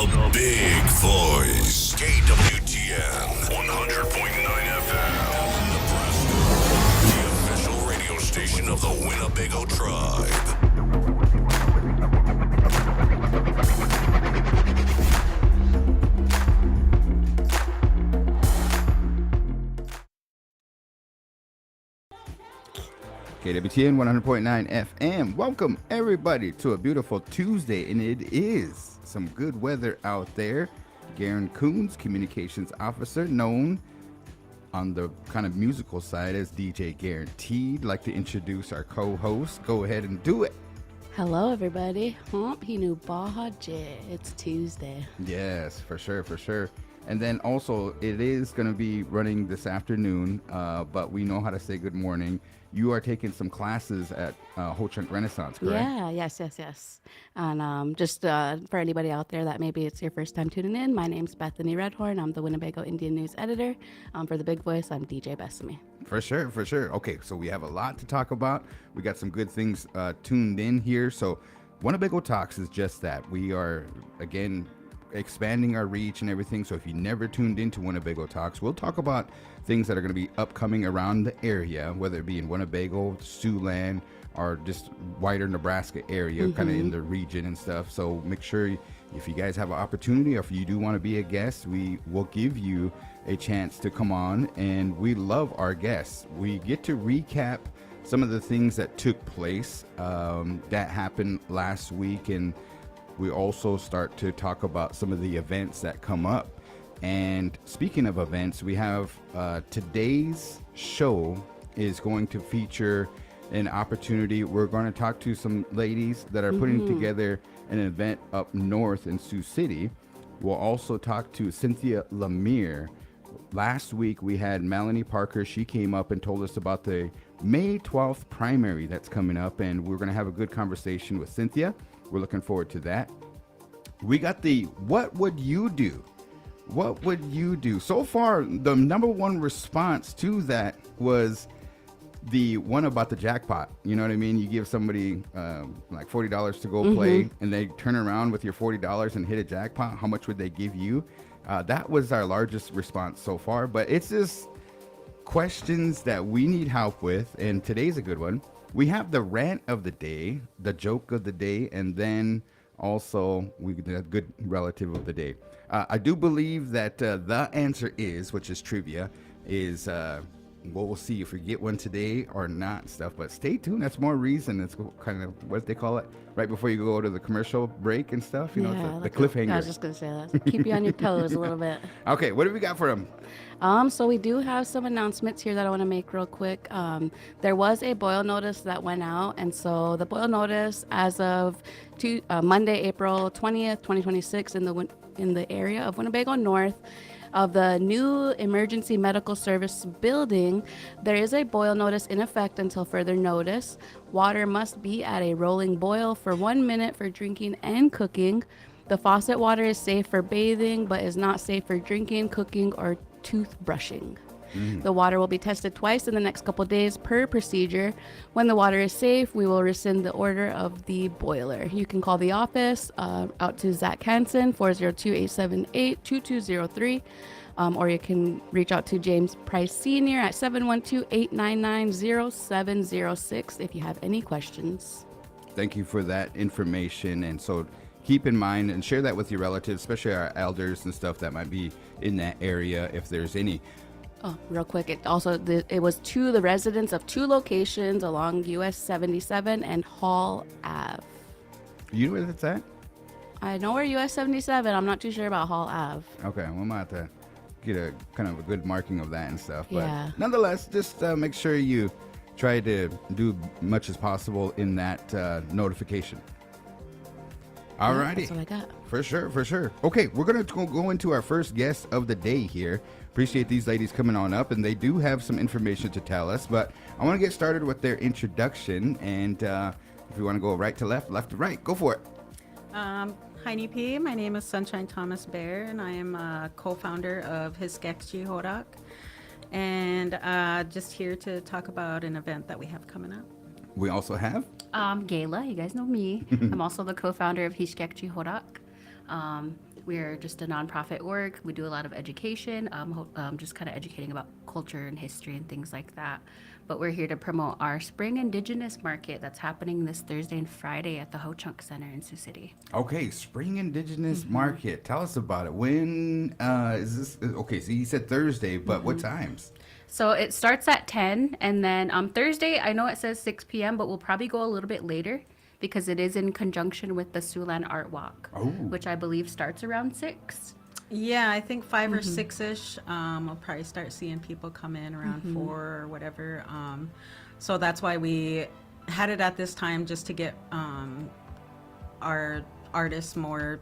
The big voice. KWTN 100.9 FM. Nebraska. The official radio station of the Winnebago tribe. KWTN 100.9 FM. Welcome everybody to a beautiful Tuesday, and it is some good weather out there. Garan Coons, communications officer, known on the kind of musical side as DJ Guaranteed. Like to introduce our co-host. Go ahead and do it. Hello, everybody. Hinu Bahaje. It's Tuesday. Yes, for sure, for sure. And then also, it is going to be running this afternoon, but we know how to say good morning. You are taking some classes at Ho Chunk Renaissance, correct? Yeah, yes. And just for anybody out there that maybe it's your first time tuning in, my name's Bethani Redhorn. I'm the Winnebago Indian News editor. For the big voice, I'm DJ Bethani. For sure, for sure. Okay, so we have a lot to talk about. We got some good things tuned in here. So Winnebago Talks is just that. We are, again, expanding our reach and everything. So if you never tuned into Winnebago Talks, we'll talk about things that are going to be upcoming around the area, whether it be in Winnebago, Siouxland, or just wider Nebraska area, kind of in the region and stuff. So make sure if you guys have an opportunity, or if you do want to be a guest, we will give you a chance to come on. And we love our guests. We get to recap some of the things that took place that happened last week, and we also start to talk about some of the events that come up. And speaking of events, we have today's show is going to feature an opportunity. We're going to talk to some ladies that are putting together an event up north in Sioux City. We'll also talk to Cynthia Lemire. Last week we had Melanie Parker. She came up and told us about the May 12th primary that's coming up, and we're going to have a good conversation with Cynthia. We're looking forward to that. We got the What Would You Do? What would you do? So far, the number one response to that was the one about the jackpot. You know what I mean? You give somebody like $40 to go play, and they turn around with your $40 and hit a jackpot. How much would they give you? That was our largest response so far, but it's just questions that we need help with, and today's a good one. We have the rant of the day, the joke of the day, and then also we did a good relative of the day. I do believe that the answer is, which is trivia, is we'll see if we get one today or not and stuff. But stay tuned. That's more reason. It's kind of what they call it right before you go to the commercial break and stuff. You know, the cliffhanger. I was just going to say that. Keep you on your toes a little bit. Okay, what do we got for them? So we do have some announcements here that I want to make real quick. There was a boil notice that went out, and so the boil notice as of Monday, April 20th, 2026 in the area of Winnebago North of the new emergency medical service building, there is a boil notice in effect until further notice. Water must be at a rolling boil for 1 minute for drinking and cooking. The faucet water is safe for bathing, but is not safe for drinking, cooking, or toothbrushing. The water will be tested twice in the next couple days per procedure. When the water is safe, we will rescind the order of the boiler. You can call the office out to Zach Hansen, 402-878-2203, or you can reach out to James Price Sr. at 712-899-0706 if you have any questions. Thank you for that information. And so keep in mind and share that with your relatives, especially our elders and stuff that might be in that area, if there's any. Oh, real quick, it was to the residents of two locations along US 77 and Hall Ave. You know where that's at? I know where US 77. I'm not too sure about Hall Ave. Okay, well, I'm going to have to get a kind of a good marking of that and stuff. But yeah. Nonetheless, just make sure you try to do much as possible in that notification. Alrighty. That's what I got. For sure. Okay, we're going to go into our first guest of the day here. Appreciate these ladies coming on up, and they do have some information to tell us, but I want to get started with their introduction, and if you want to go right to left, left to right, go for it. Hi, NP. My name is Sunshine Thomas Bear, and I am a co-founder of Hiskekchi Horak, and just here to talk about an event that we have coming up. We also have Gayla, you guys know me. I'm also the co-founder of Hiskekchi Horak. We're just a nonprofit org. We do a lot of education, just kind of educating about culture and history and things like that. But we're here to promote our Spring Indigenous Market that's happening this Thursday and Friday at the Ho Chunk Center in Sioux City. Okay, Spring Indigenous Market. Tell us about it. When is this? Okay, so you said Thursday, but what times? So it starts at 10, and then Thursday, I know it says 6 p.m., but we'll probably go a little bit later because it is in conjunction with the Siouxland Art Walk, which I believe starts around 6. Yeah, I think 5 or 6-ish. We'll probably start seeing people come in around 4 or whatever. So that's why we had it at this time, just to get our artists more,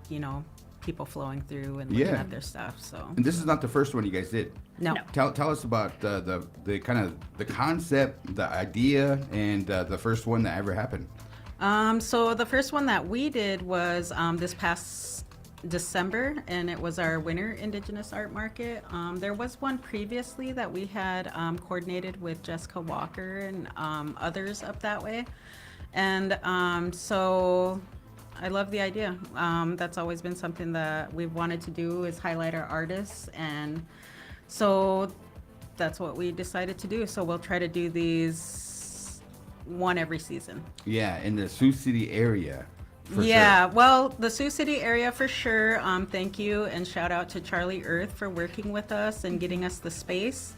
people flowing through and looking at their stuff. So. And this is not the first one you guys did. No. Tell us about the kind of the concept, the idea, and the first one that ever happened. So the first one that we did was this past December, and it was our Winter Indigenous Art Market. There was one previously that we had coordinated with Jessica Walker and others up that way. And so I love the idea. That's always been something that we've wanted to do, is highlight our artists. And so that's what we decided to do. So we'll try to do these one every season. Yeah, in the Sioux City area. Yeah, well, the Sioux City area for sure. Thank you, and shout out to Charlie Earth for working with us and getting us the space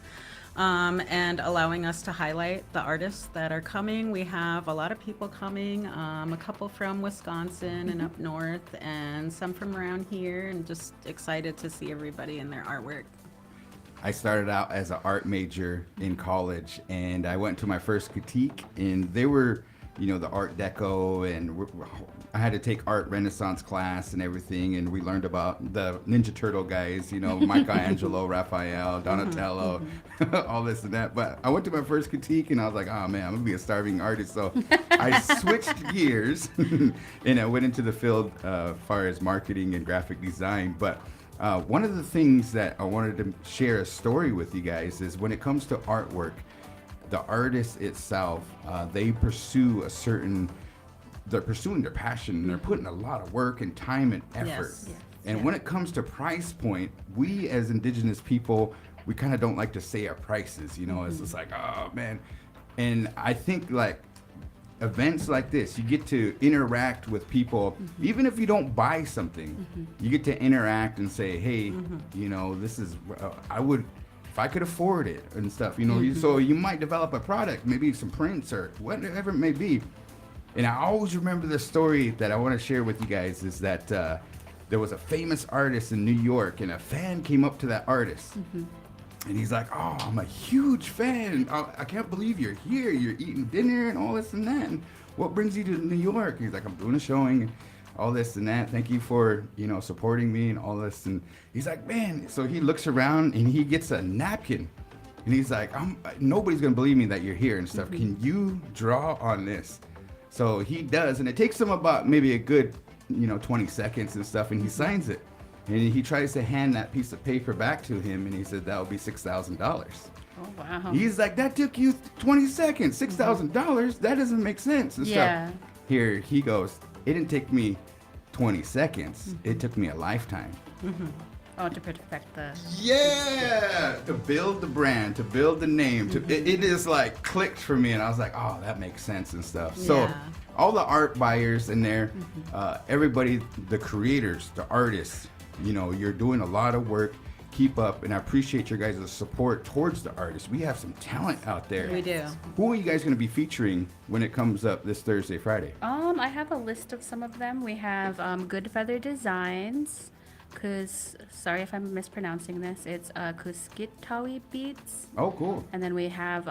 and allowing us to highlight the artists that are coming. We have a lot of people coming, a couple from Wisconsin and up north, and some from around here, and just excited to see everybody in their artwork. I started out as an art major in college, and I went to my first critique, and they were, the Art Deco, and I had to take art Renaissance class and everything, and we learned about the Ninja Turtle guys, Michelangelo, Raphael, Donatello, all this and that. But I went to my first critique, and I was like, oh man, I'm gonna be a starving artist. So I switched gears, and I went into the field as far as marketing and graphic design. But one of the things that I wanted to share a story with you guys is when it comes to artwork, the artist itself, they pursue they're pursuing their passion, and they're putting a lot of work and time and effort. Yes. And when it comes to price point, we as Indigenous people, we kind of don't like to say our prices, it's just like, oh man. And I think like events like this, you get to interact with people, even if you don't buy something, you get to interact and say, hey, this is, I would, if I could afford it and stuff, so you might develop a product, maybe some prints or whatever it may be. And I always remember the story that I want to share with you guys is that there was a famous artist in New York, and a fan came up to that artist. And he's like, oh, I'm a huge fan. I can't believe you're here. You're eating dinner and all this and that. And what brings you to New York? He's like, I'm doing a showing and all this and that. Thank you for, supporting me and all this. And he's like, man. So he looks around and he gets a napkin. And he's like, nobody's going to believe me that you're here and stuff. Can you draw on this? So he does. And it takes him about maybe a good, 20 seconds and stuff. And he signs it. And he tries to hand that piece of paper back to him, and he said, that would be $6,000. Oh, wow. He's like, that took you 20 seconds, $6,000? That doesn't make sense and stuff. Here he goes, it didn't take me 20 seconds. It took me a lifetime. Oh, to perfect the... Yeah! To build the brand, to build the name. It just like clicked for me, and I was like, oh, that makes sense and stuff. So all the art buyers in there, everybody, the creators, the artists, you're doing a lot of work. Keep up, and I appreciate your guys' support towards the artists. We have some talent out there. We do. Who are you guys going to be featuring when it comes up this Thursday, Friday? I have a list of some of them. We have Good Feather Designs, sorry if I'm mispronouncing this. It's Kuskitawi Beats. Oh, cool. And then we have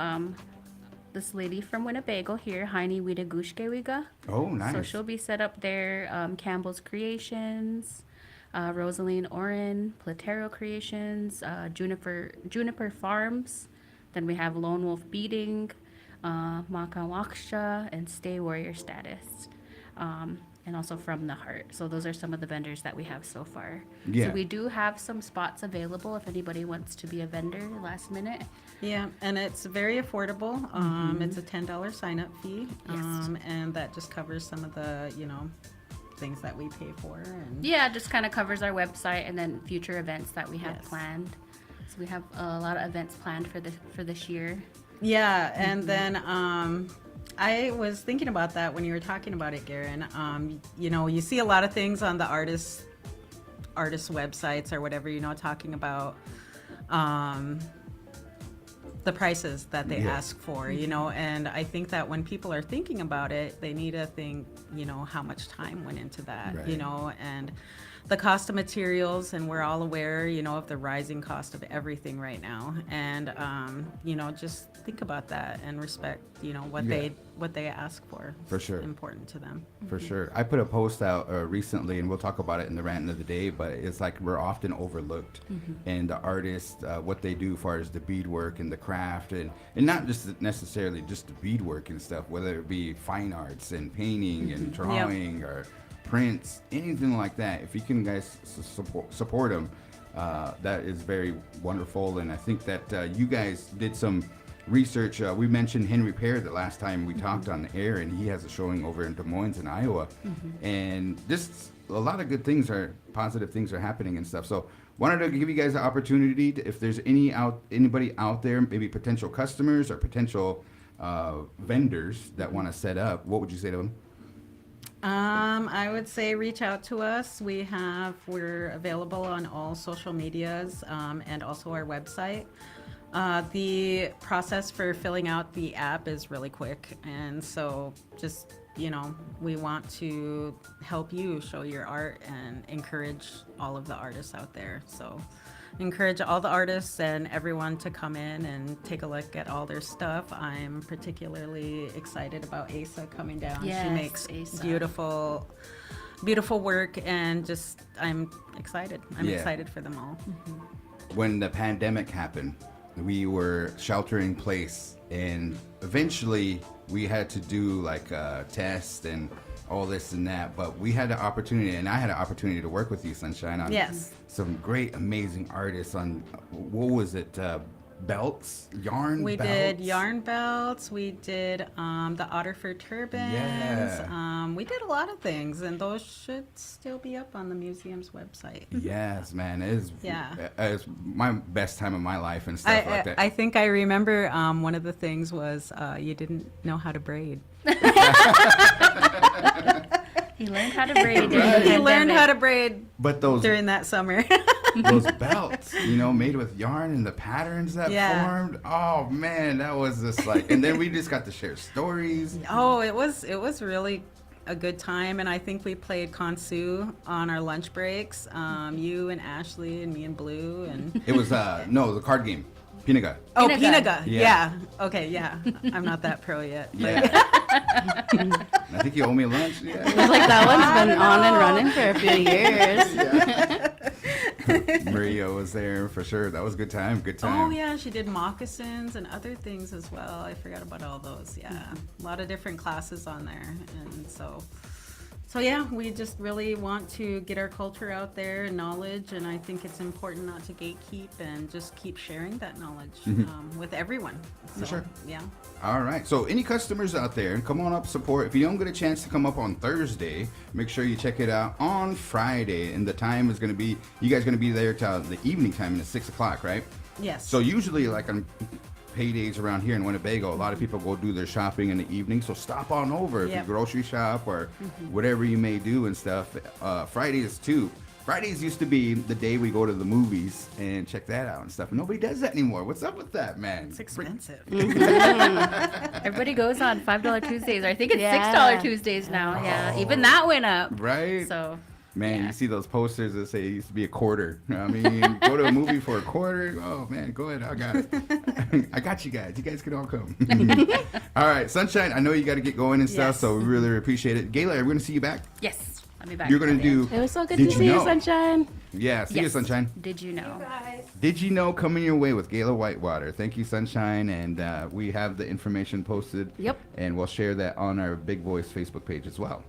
this lady from Winnebago here, Heini Widagushkewiga. Oh, nice. So she'll be set up there. Campbell's Creations. Rosaline Oren, Platero Creations, Juniper Farms. Then we have Lone Wolf Beating, Makawaksha, and Stay Warrior Status. And also From the Heart. So those are some of the vendors that we have so far. Yeah. So we do have some spots available if anybody wants to be a vendor last minute. Yeah, and it's very affordable. It's a $10 sign-up fee. Yes. And that just covers some of the, things that we pay for. And Yeah, just kind of covers our website and then future events that we have Yes. planned. So we have a lot of events planned for this year. Yeah, and then I was thinking about that when you were talking about it, Garan. You know, you see a lot of things on the artist websites or whatever, you know, talking about the prices that they ask for, you know, and I think that when people are thinking about it, they need to think, you know, how much time went into that, you Right. know, and the cost of materials, and we're all aware, you know, of the rising cost of everything right now, and you know, just think about that and respect, you know, what they ask for. For It's sure. important to them. For sure. I put a post out recently, and we'll talk about it in the rant of the day, but it's like we're often overlooked. And the artists, what they do as far as the beadwork and the craft, and not just necessarily just the beadwork and stuff, whether it be fine arts and painting and drawing or prints, anything like that. If you can guys support them, that is very wonderful. And I think that you guys did some research. We mentioned Henry Pear the last time we talked on the air, and he has a showing over in Des Moines in Iowa. And just a lot of good things positive things are happening and stuff. So wanted to give you guys the opportunity if there's anybody out there, maybe potential customers or potential vendors that want to set up, what would you say to them? I would say reach out to us. We're available on all social medias, and also our website. The process for filling out the app is really quick, and so just, you know, we want to help you show your art and encourage all of the artists out there. So encourage all the artists and everyone to come in and take a look at all their stuff. I'm particularly excited about Asa coming down. Yes, She makes Asa. beautiful work, and just I'm excited. I'm Yeah. excited for them all. When the pandemic happened, we were sheltering in place, and eventually we had to do like a test and all this and that, but we had the opportunity, and I had an opportunity to work with you, Sunshine, on Yes. some great, amazing artists on, what was it, belts, yarn We belts? did yarn belts. We did the Otterford turbans. Yeah. We did a lot of things, and those should still be up on the museum's website. Yes, man, Yeah. it's my best time of my life and stuff like that. I think I remember one of the things was you didn't know how to braid. He learned how to braid. He learned how to braid But those during that summer. those belts, you know, made with yarn and the patterns that Yeah. formed. Oh man, that was just like, and then we just got to share stories. Oh, it was really a good time, and I think we played Consu on our lunch breaks. You and Ashley and me and Blue and It was no, the card game, Pinaga. oh, Pinaga. Pinaga. Yeah. Yeah. Okay. Yeah. I'm not that pro yet. but- Yeah. I think you owe me lunch. Yeah. It was like that one's been on and running for a few years. Maria was there for sure. That was a good time. Good time. Oh yeah, she did moccasins and other things as well. I forgot about all those. Yeah, a lot of different classes on there, and so yeah, we just really want to get our culture out there and knowledge, and I think it's important not to gatekeep and just keep sharing that knowledge with everyone. So, sure. Yeah. All right. So any customers out there, come on up, support. If you don't get a chance to come up on Thursday, make sure you check it out on Friday. And the time is going to be, you guys going to be there till the evening time, at 6 o'clock, right? Yes. So usually, like on paydays around here in Winnebago, a lot of people go do their shopping in the evening. So stop on over if Yep. you grocery shop or whatever you may do and stuff. Fridays too. Fridays used to be the day we go to the movies and check that out and stuff. Nobody does that anymore. What's up with that, man? It's expensive. Everybody goes on $5 Tuesdays, or I think it's Yeah. $6 Tuesdays now. Yeah, even that went up. Right? So Man, yeah. you see those posters that say it used to be a quarter. I mean, go to a movie for a quarter. Oh man, go ahead. I got it. I got you guys. You guys can all come. All right, Sunshine. I know you got to get going and stuff, Yes. so we really appreciate it. Gayla, we're gonna see you back. yes, I'll be back. You're gonna Friday. do. It was so good Did to see you, know? Sunshine. Yeah, see you, Yes. Sunshine. Did you know? Did you know coming your way with Gayla Whitewater? Thank you, Sunshine, and we have the information posted. Yep. And we'll share that on our Big Voice Facebook page as well.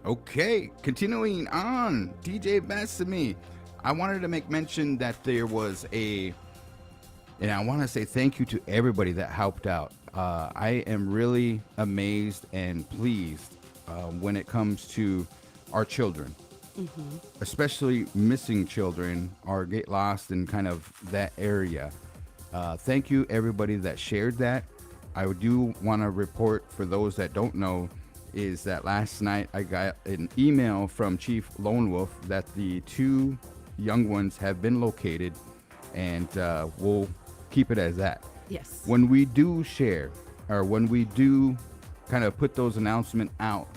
Okay, continuing on, DJ Bethani. I wanted to make mention that there was and I want to say thank you to everybody that helped out. I am really amazed and pleased when it comes to our children, especially missing children or get lost in kind of that area. Thank you, everybody that shared that. I do want to report for those that don't know is that last night I got an email from Chief Lone Wolf that the 2 young ones have been located, and we'll keep it as that. Yes. When we do share, or when we do kind of put those announcements out,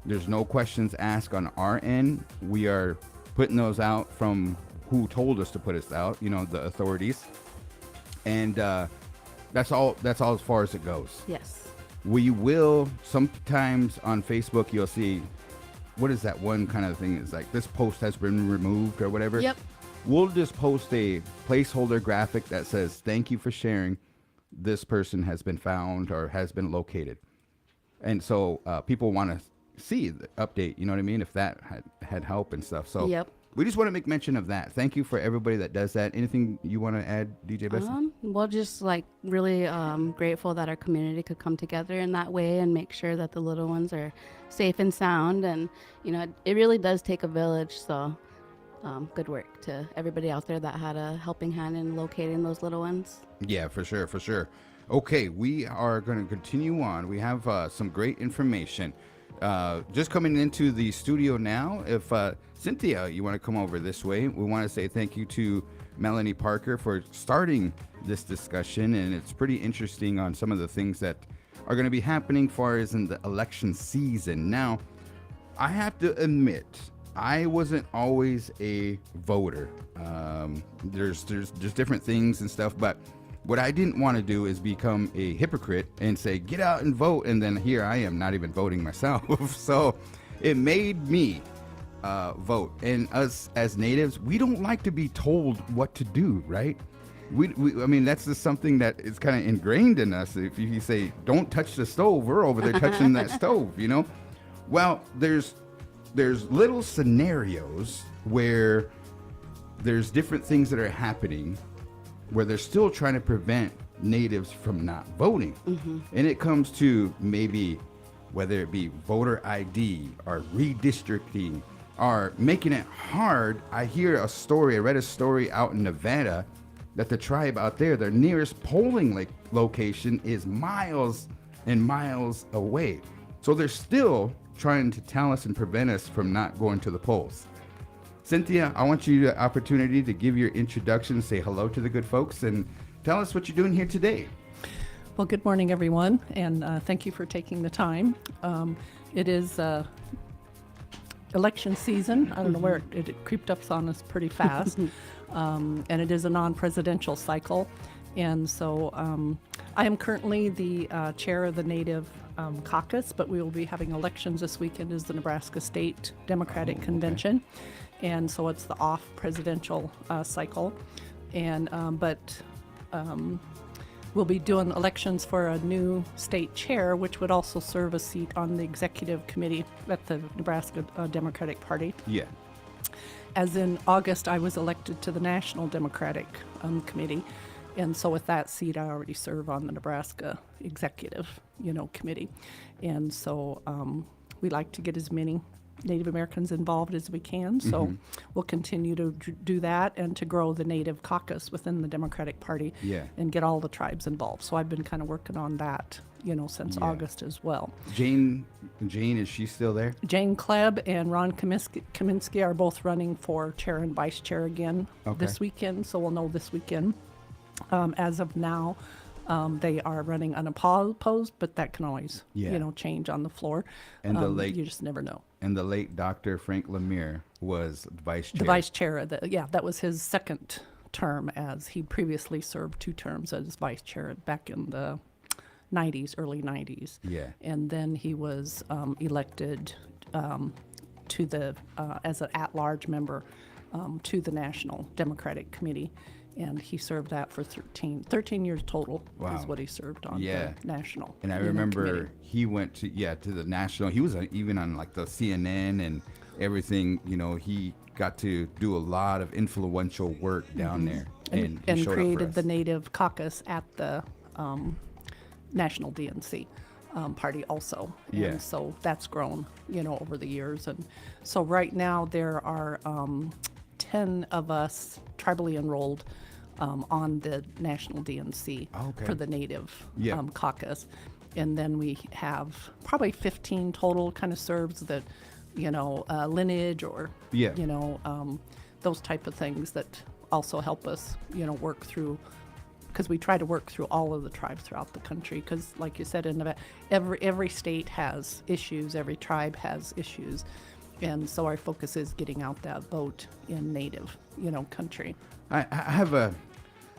there's no questions asked on our end. We are putting those out from who told us to put us out, the authorities. And that's all as far as it goes. Yes. We will sometimes on Facebook, you'll see, what is that one kind of thing? It's like this post has been removed or whatever. Yep. We'll just post a placeholder graphic that says, thank you for sharing. This person has been found or has been located. And so people want to see the update, you know what I mean? If that had help and stuff. So Yep. we just want to make mention of that. Thank you for everybody that does that. Anything you want to add, DJ Bessie? Well, just like really grateful that our community could come together in that way and make sure that the little ones are safe and sound. And, it really does take a village. So good work to everybody out there that had a helping hand in locating those little ones. Yeah, for sure, for sure. Okay, we are going to continue on. We have some great information. Just coming into the studio now, if Cynthia, you want to come over this way, we want to say thank you to Melanie Parker for starting this discussion, and it's pretty interesting on some of the things that are going to be happening far as in the election season. Now, I have to admit, I wasn't always a voter. There's different things and stuff, but what I didn't want to do is become a hypocrite and say, get out and vote. And then here I am not even voting myself. So it made me vote. And us as natives, we don't like to be told what to do, right? I mean, that's just something that is kind of ingrained in us. If you say, don't touch the stove, we're over there touching that stove, Well, there's little scenarios where there's different things that are happening where they're still trying to prevent natives from not voting. And it comes to maybe whether it be voter ID or redistricting or making it hard. I read a story out in Nevada that the tribe out there, their nearest polling location is miles and miles away. So they're still trying to tell us and prevent us from not going to the polls. Cynthia, I want you the opportunity to give your introduction, say hello to the good folks, and tell us what you're doing here today. Well, good morning, everyone, and thank you for taking the time. It is election season. I don't know where it creeped up on us pretty fast, and it is a non-presidential cycle. And so I am currently the chair of the Native Caucus, but we will be having elections this weekend as the Nebraska State Democratic Convention. And so it's the off presidential cycle. And we'll be doing elections for a new state chair, which would also serve a seat on the executive committee at the Nebraska Democratic Party. Yeah. As in August, I was elected to the National Democratic Committee. And so with that seat, I already serve on the Nebraska Executive, Committee. And so we like to get as many Native Americans involved as we can. So we'll continue to do that and to grow the Native Caucus within the Democratic Party and get all the tribes involved. So I've been kind of working on that, since August as well. Jane, is she still there? Jane Klebb and Ron Kaminsky are both running for chair and vice chair again this weekend. So we'll know this weekend. As of now, they are running unopposed, but that can always, change on the floor. And you just never know. And the late Dr. Frank Lemire was vice chair. The vice chair, that was his second term, as he previously served 2 terms as vice chair back in the 90s, early 90s. Yeah. And then he was elected to the as an at-large member to the National Democratic Committee. And he served that for 13 years total. Wow. Is what he served on the national. And I remember committee. he went to the national. He was even on the CNN and everything. He got to do a lot of influential work down there, and and showed up for created us. the Native Caucus at the National DNC. party also. Yeah. And so that's grown, over the years. And so right now there are 10 of us tribally enrolled on the National DNC Okay. for the Native Yeah. caucus. And then we have probably 15 total kind of serves that, lineage or, Yeah. those type of things that also help us, work through, because we try to work through all of the tribes throughout the country. Because, like you said, in Nevada, every state has issues, every tribe has issues, and so our focus is getting out that vote in Native, country. I have a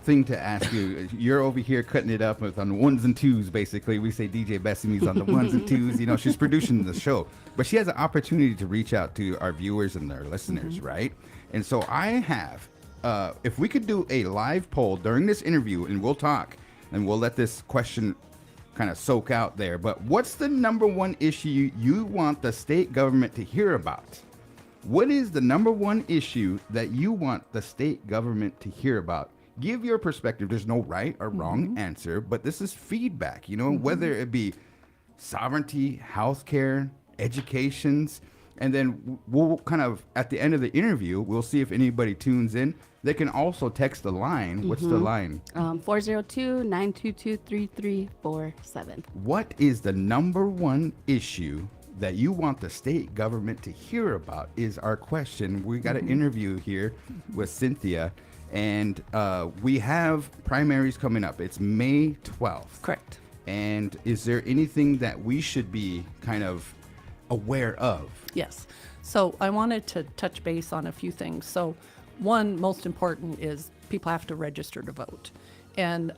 thing to ask you. You're over here cutting it up on the ones and twos, basically. We say DJ Bethany's on the ones and twos. She's producing the show, but she has an opportunity to reach out to our viewers and their listeners, right? And so I have, if we could do a live poll during this interview, and we'll talk, and we'll let this question kind of soak out there. But what's the number one issue you want the state government to hear about? What is the number one issue that you want the state government to hear about? Give your perspective. There's no right or wrong answer, but this is feedback, whether it be sovereignty, healthcare, educations, and then we'll kind of, at the end of the interview, we'll see if anybody tunes in. They can also text the line. What's the line? 402-922-3347. What is the number one issue that you want the state government to hear about is our question. We got an interview here with Cynthia, and we have primaries coming up. It's May 12th. Correct. And is there anything that we should be kind of aware of? Yes. So I wanted to touch base on a few things. So one, most important, is people have to register to vote. And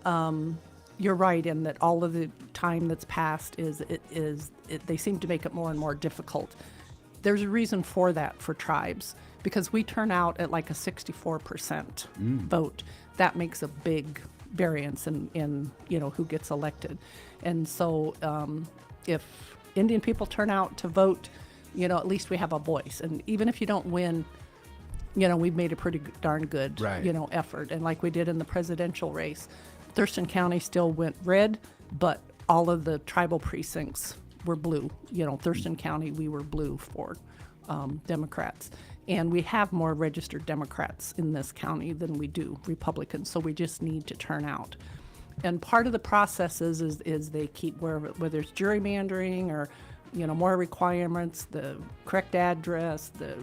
you're right in that all of the time that's passed they seem to make it more and more difficult. There's a reason for that for tribes, because we turn out at like a 64% vote. That makes a big variance in who gets elected. And so if Indian people turn out to vote, at least we have a voice. And even if you don't win, we've made a pretty darn good, Right. Effort. And like we did in the presidential race, Thurston County still went red, but all of the tribal precincts were blue. Thurston County, we were blue for Democrats. And we have more registered Democrats in this county than we do Republicans, so we just need to turn out. And part of the process is they keep, whether it's gerrymandering or, more requirements, the correct address, the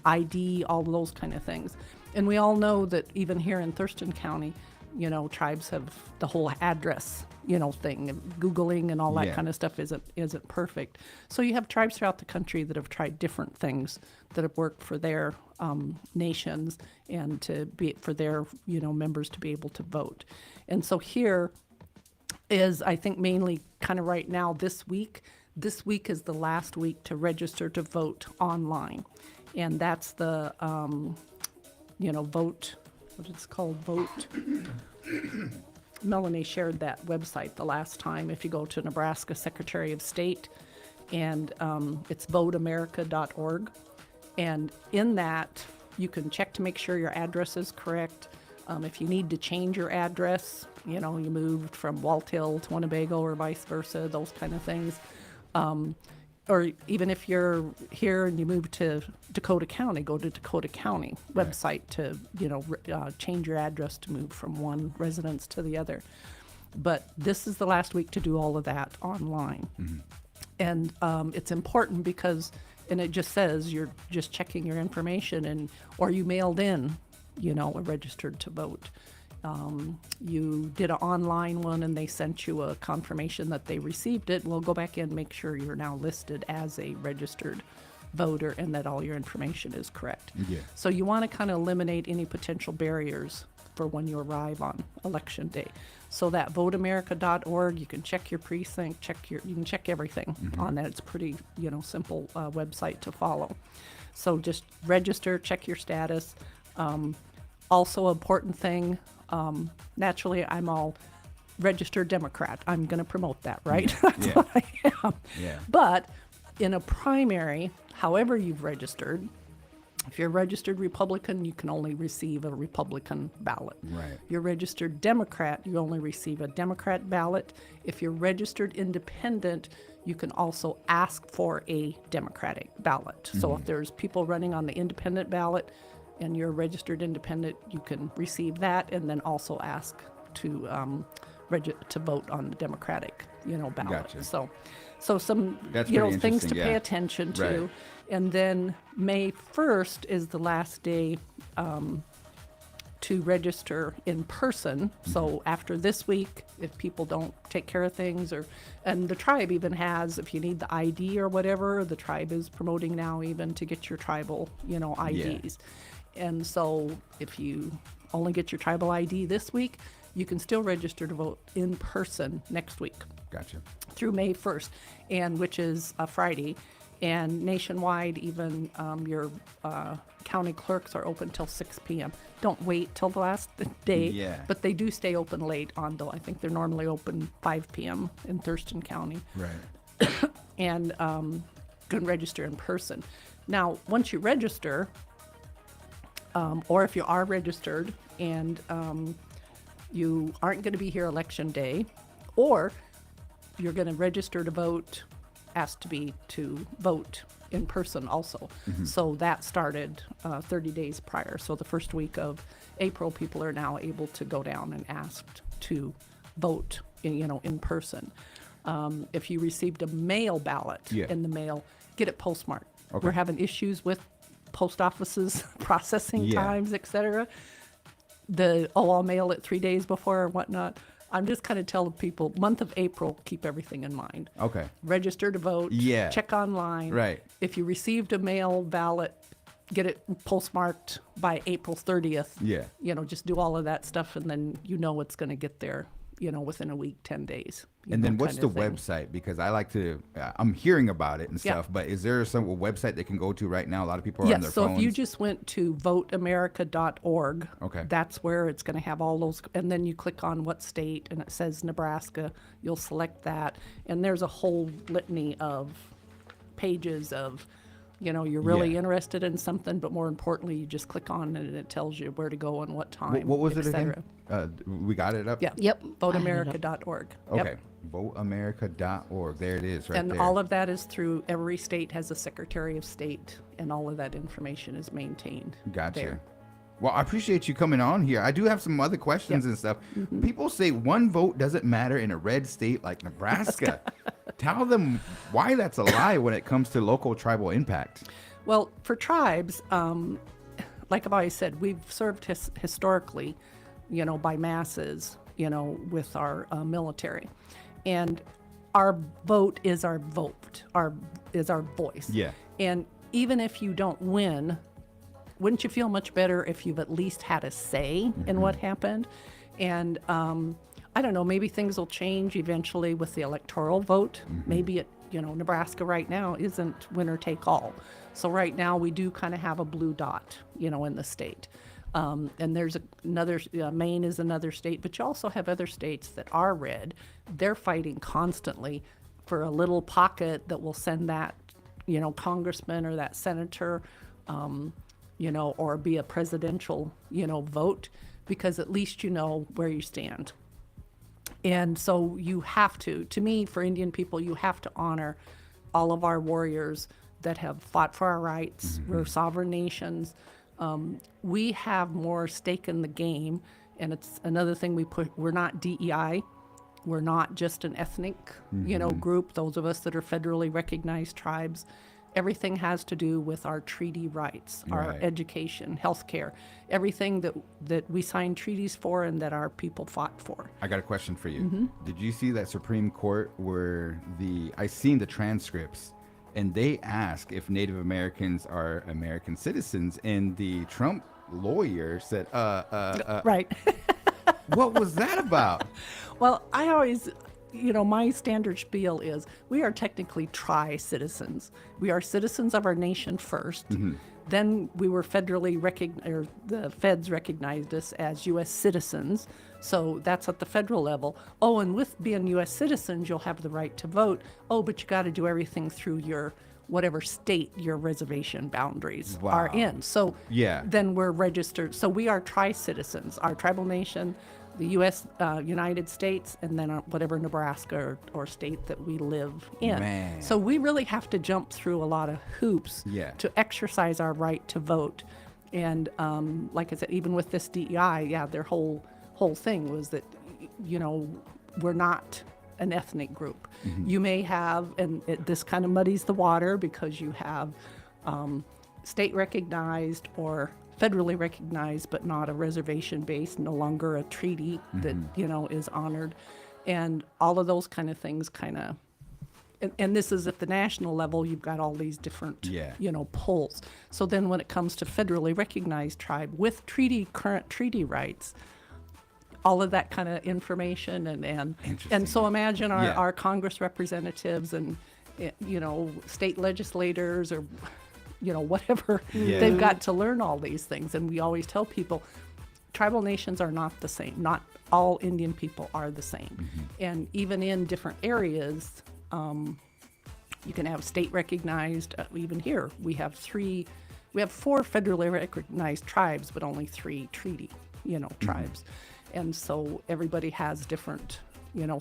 ID, all of those kind of things. And we all know that even here in Thurston County, tribes have the whole address, thing, and Googling and all that Yeah. kind of stuff isn't perfect. So you have tribes throughout the country that have tried different things that have worked for their nations and for their, members to be able to vote. And so here is, I think, mainly kind of right now this week. This week is the last week to register to vote online. And that's the, vote, what it's called, vote. Melanie shared that website the last time. If you go to Nebraska Secretary of State, and it's voteamerica.org. And in that, you can check to make sure your address is correct. If you need to change your address, you moved from Walt Hill to Winnebago or vice versa, those kind of things. Or even if you're here and you move to Dakota County, go to Dakota County website to, change your address to move from one residence to the other. But this is the last week to do all of that online. And it's important because, and it just says you're just checking your information or you mailed in, registered to vote. You did an online one and they sent you a confirmation that they received it. We'll go back in and make sure you're now listed as a registered voter and that all your information is correct. Yeah. So you want to kind of eliminate any potential barriers for when you arrive on election day. So that voteamerica.org, you can check your precinct, you can check everything on that. It's pretty, simple website to follow. So just register, check your status. Also important thing, naturally, I'm all registered Democrat. I'm going to promote that, right? That's what I am. Yeah. But in a primary, however you've registered, If you're a registered Republican, you can only receive a Republican ballot. Right. You're registered Democrat, you only receive a Democrat ballot. If you're registered independent, you can also ask for a Democratic ballot. So if there's people running on the independent ballot and you're a registered independent, you can receive that and then also ask to to vote on the Democratic, ballot. Gotcha. So some That's things pretty to interesting, pay yeah. attention to. Right. And then May 1st is the last day to register in person. So after this week, if people don't take care of things, and the tribe even has, if you need the ID or whatever, the tribe is promoting now even to get your tribal, IDs. And so if you only get your tribal ID this week, you can still register to vote in person next week Gotcha. through May 1st, and which is a Friday. And nationwide, even your county clerks are open till 6 p.m. Don't wait till the last day, Yeah. but they do stay open late on though. I think they're normally open 5 p.m. in Thurston County, Right. and can register in person. Now, once you register, or if you are registered and you aren't going to be here election day, or you're going to register to vote, asked to be to vote in person also. So that started 30 days prior. So the first week of April, people are now able to go down and asked to vote in person. If you received a mail ballot Yeah. in the mail, get it postmarked. Okay. We're having issues with post offices processing Yeah. times, etc. I'll mail it 3 days before or whatnot. I'm just kind of telling people, month of April, keep everything in mind. Okay. Register to vote. Yeah. Check online. Right. If you received a mail ballot, get it postmarked by April 30th. Yeah. Just do all of that stuff, and then it's going to get there, within a week, 10 days. And then what's the kind of thing. website? Because I like to, I'm hearing about it and Yeah. stuff, but is there some website they can go to right now? A lot of people are on their Yes, so phones. if you just went to voteamerica.org, Okay. that's where it's going to have all those, and then you click on what state, and it says Nebraska, you'll select that, and there's a whole litany of pages of, you're really Yeah. interested in something, but more importantly, you just click on it and it tells you where to go and what time, What was it et again? cetera. We got it up? Yeah. Yep. Voteamerica.org. Yep. Okay. Voteamerica.org. There it is right And there. all of that is through, every state has a Secretary of State, and all of that information is maintained Gotcha. there. Well, I appreciate you coming on here. I do have some other questions and stuff. Mm-hmm. People say one vote doesn't matter in a red state like Nebraska. Tell them why that's a lie when it comes to local tribal impact. Well, for tribes, like I've always said, we've served historically, by masses, with our military, and our vote is our vote, is our voice. Yeah. And even if you don't win, wouldn't you feel much better if you've at least had a say in what happened? And I don't know, maybe things will change eventually with the electoral vote. Maybe Nebraska right now isn't winner take all. So right now we do kind of have a blue dot, in the state. And there's another, Maine is another state, but you also have other states that are red. They're fighting constantly for a little pocket that will send that, congressman or that senator, or be a presidential, vote, because at least you know where you stand. And so you have to me, for Indian people, you have to honor all of our warriors that have fought for our rights. We're sovereign nations. We have more stake in the game, and it's another thing we're not DEI. We're not just an ethnic, group, those of us that are federally recognized tribes. Everything has to do with our treaty rights, our Right. education, healthcare, everything that we signed treaties for and that our people fought for. I got a question for you. Mm-hmm. Did you see that Supreme Court where I seen the transcripts and they ask if Native Americans are American citizens, and the Trump lawyer said, Right. what was that about? Well, I always, my standard spiel is we are technically tri-citizens. We are citizens of our nation first. Then we were federally recognized, or the feds recognized us as U.S. citizens. So that's at the federal level. Oh, and with being U.S. citizens, you'll have the right to vote. Oh, but you got to do everything through your whatever state your reservation boundaries are Wow. in. So Yeah. then we're registered. So we are tri-citizens, our tribal nation, the U.S., United States, and then whatever Nebraska or state that we live in. Man. So we really have to jump through a lot of hoops Yeah. to exercise our right to vote. And like I said, even with this DEI, yeah, their whole thing was that, we're not an ethnic group. You may have, and this kind of muddies the water because you have state recognized or federally recognized, but not a reservation based, no longer a treaty that, is honored. And all of those kind of things and this is at the national level, you've got all these different, polls. So then when it comes to federally recognized tribe with current treaty rights, all of that kind of information and so imagine our Congress representatives and, state legislators or, whatever, they've got to learn all these things. And we always tell people, tribal nations are not the same. Not all Indian people are the same. And even in different areas, you can have state recognized, even here, we have 4 federally recognized tribes, but only 3 treaty, tribes. And so everybody has different,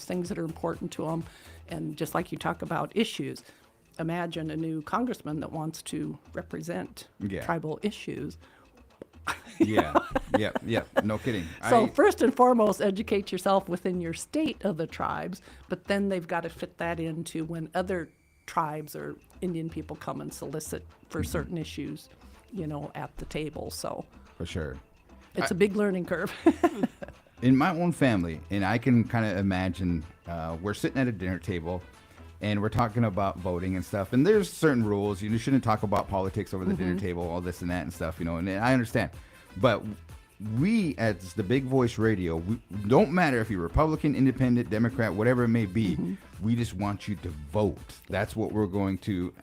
things that are important to them. And just like you talk about issues, imagine a new congressman that wants to represent tribal issues. Yeah. No kidding. So first and foremost, educate yourself within your state of the tribes, but then they've got to fit that into when other tribes or Indian people come and solicit for certain issues, at the table. So For sure. it's a big learning curve. In my own family, and I can kind of imagine, we're sitting at a dinner table and we're talking about voting and stuff, and there's certain rules. You shouldn't talk about politics over the dinner table, all this and that and stuff, and I understand. But we, as the Big Voice Radio, we don't matter if you're Republican, Independent, Democrat, whatever it may be, we just want you to vote. That's what we're going to,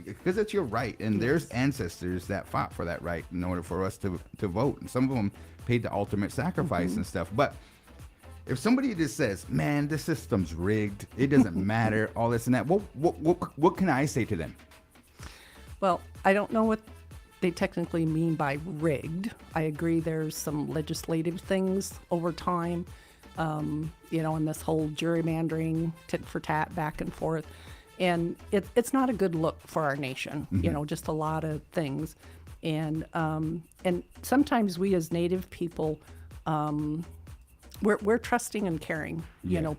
because it's your right, and there's ancestors that fought for that right in order for us to vote, and some of them paid the ultimate sacrifice and stuff. But if somebody just says, man, this system's rigged, it doesn't matter, all this and that, what can I say to them? Well, I don't know what they technically mean by rigged. I agree there's some legislative things over time, and this whole gerrymandering, tit for tat, back and forth. And it's not a good look for our nation, just a lot of things. And sometimes we as Native people, we're trusting and caring,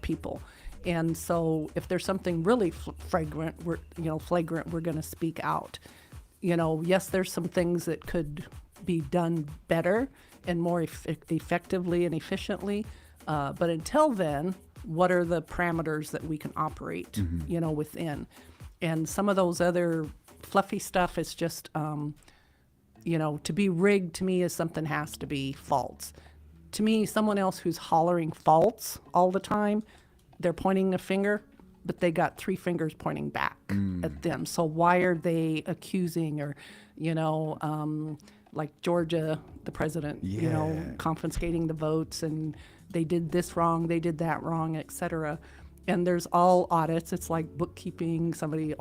people. And so if there's something really flagrant, we're going to speak out. Yes, there's some things that could be done better and more effectively and efficiently. But until then, what are the parameters that we can operate, within? And some of those other fluffy stuff is just, to be rigged to me is something has to be false. To me, someone else who's hollering false all the time, they're pointing a finger, but they got 3 fingers pointing back at them. So why are they accusing or, like Georgia, the president, confiscating the votes and they did this wrong, they did that wrong, etc. And there's all audits. It's like bookkeeping, somebody,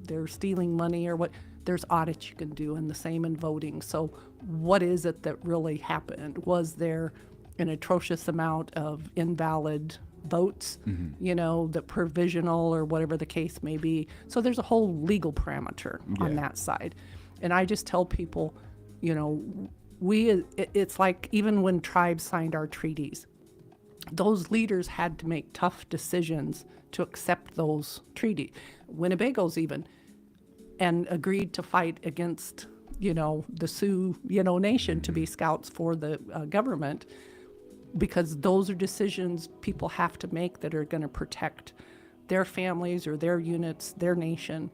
they're stealing money or what. There's audits you can do, and the same in voting. So what is it that really happened? Was there an atrocious amount of invalid votes, the provisional or whatever the case may be? So there's a whole legal parameter on that side. And I just tell people, it's like even when tribes signed our treaties, those leaders had to make tough decisions to accept those treaties. Winnebago's even, and agreed to fight against, the Sioux, nation to be scouts for the government, because those are decisions people have to make that are going to protect their families or their units, their nation.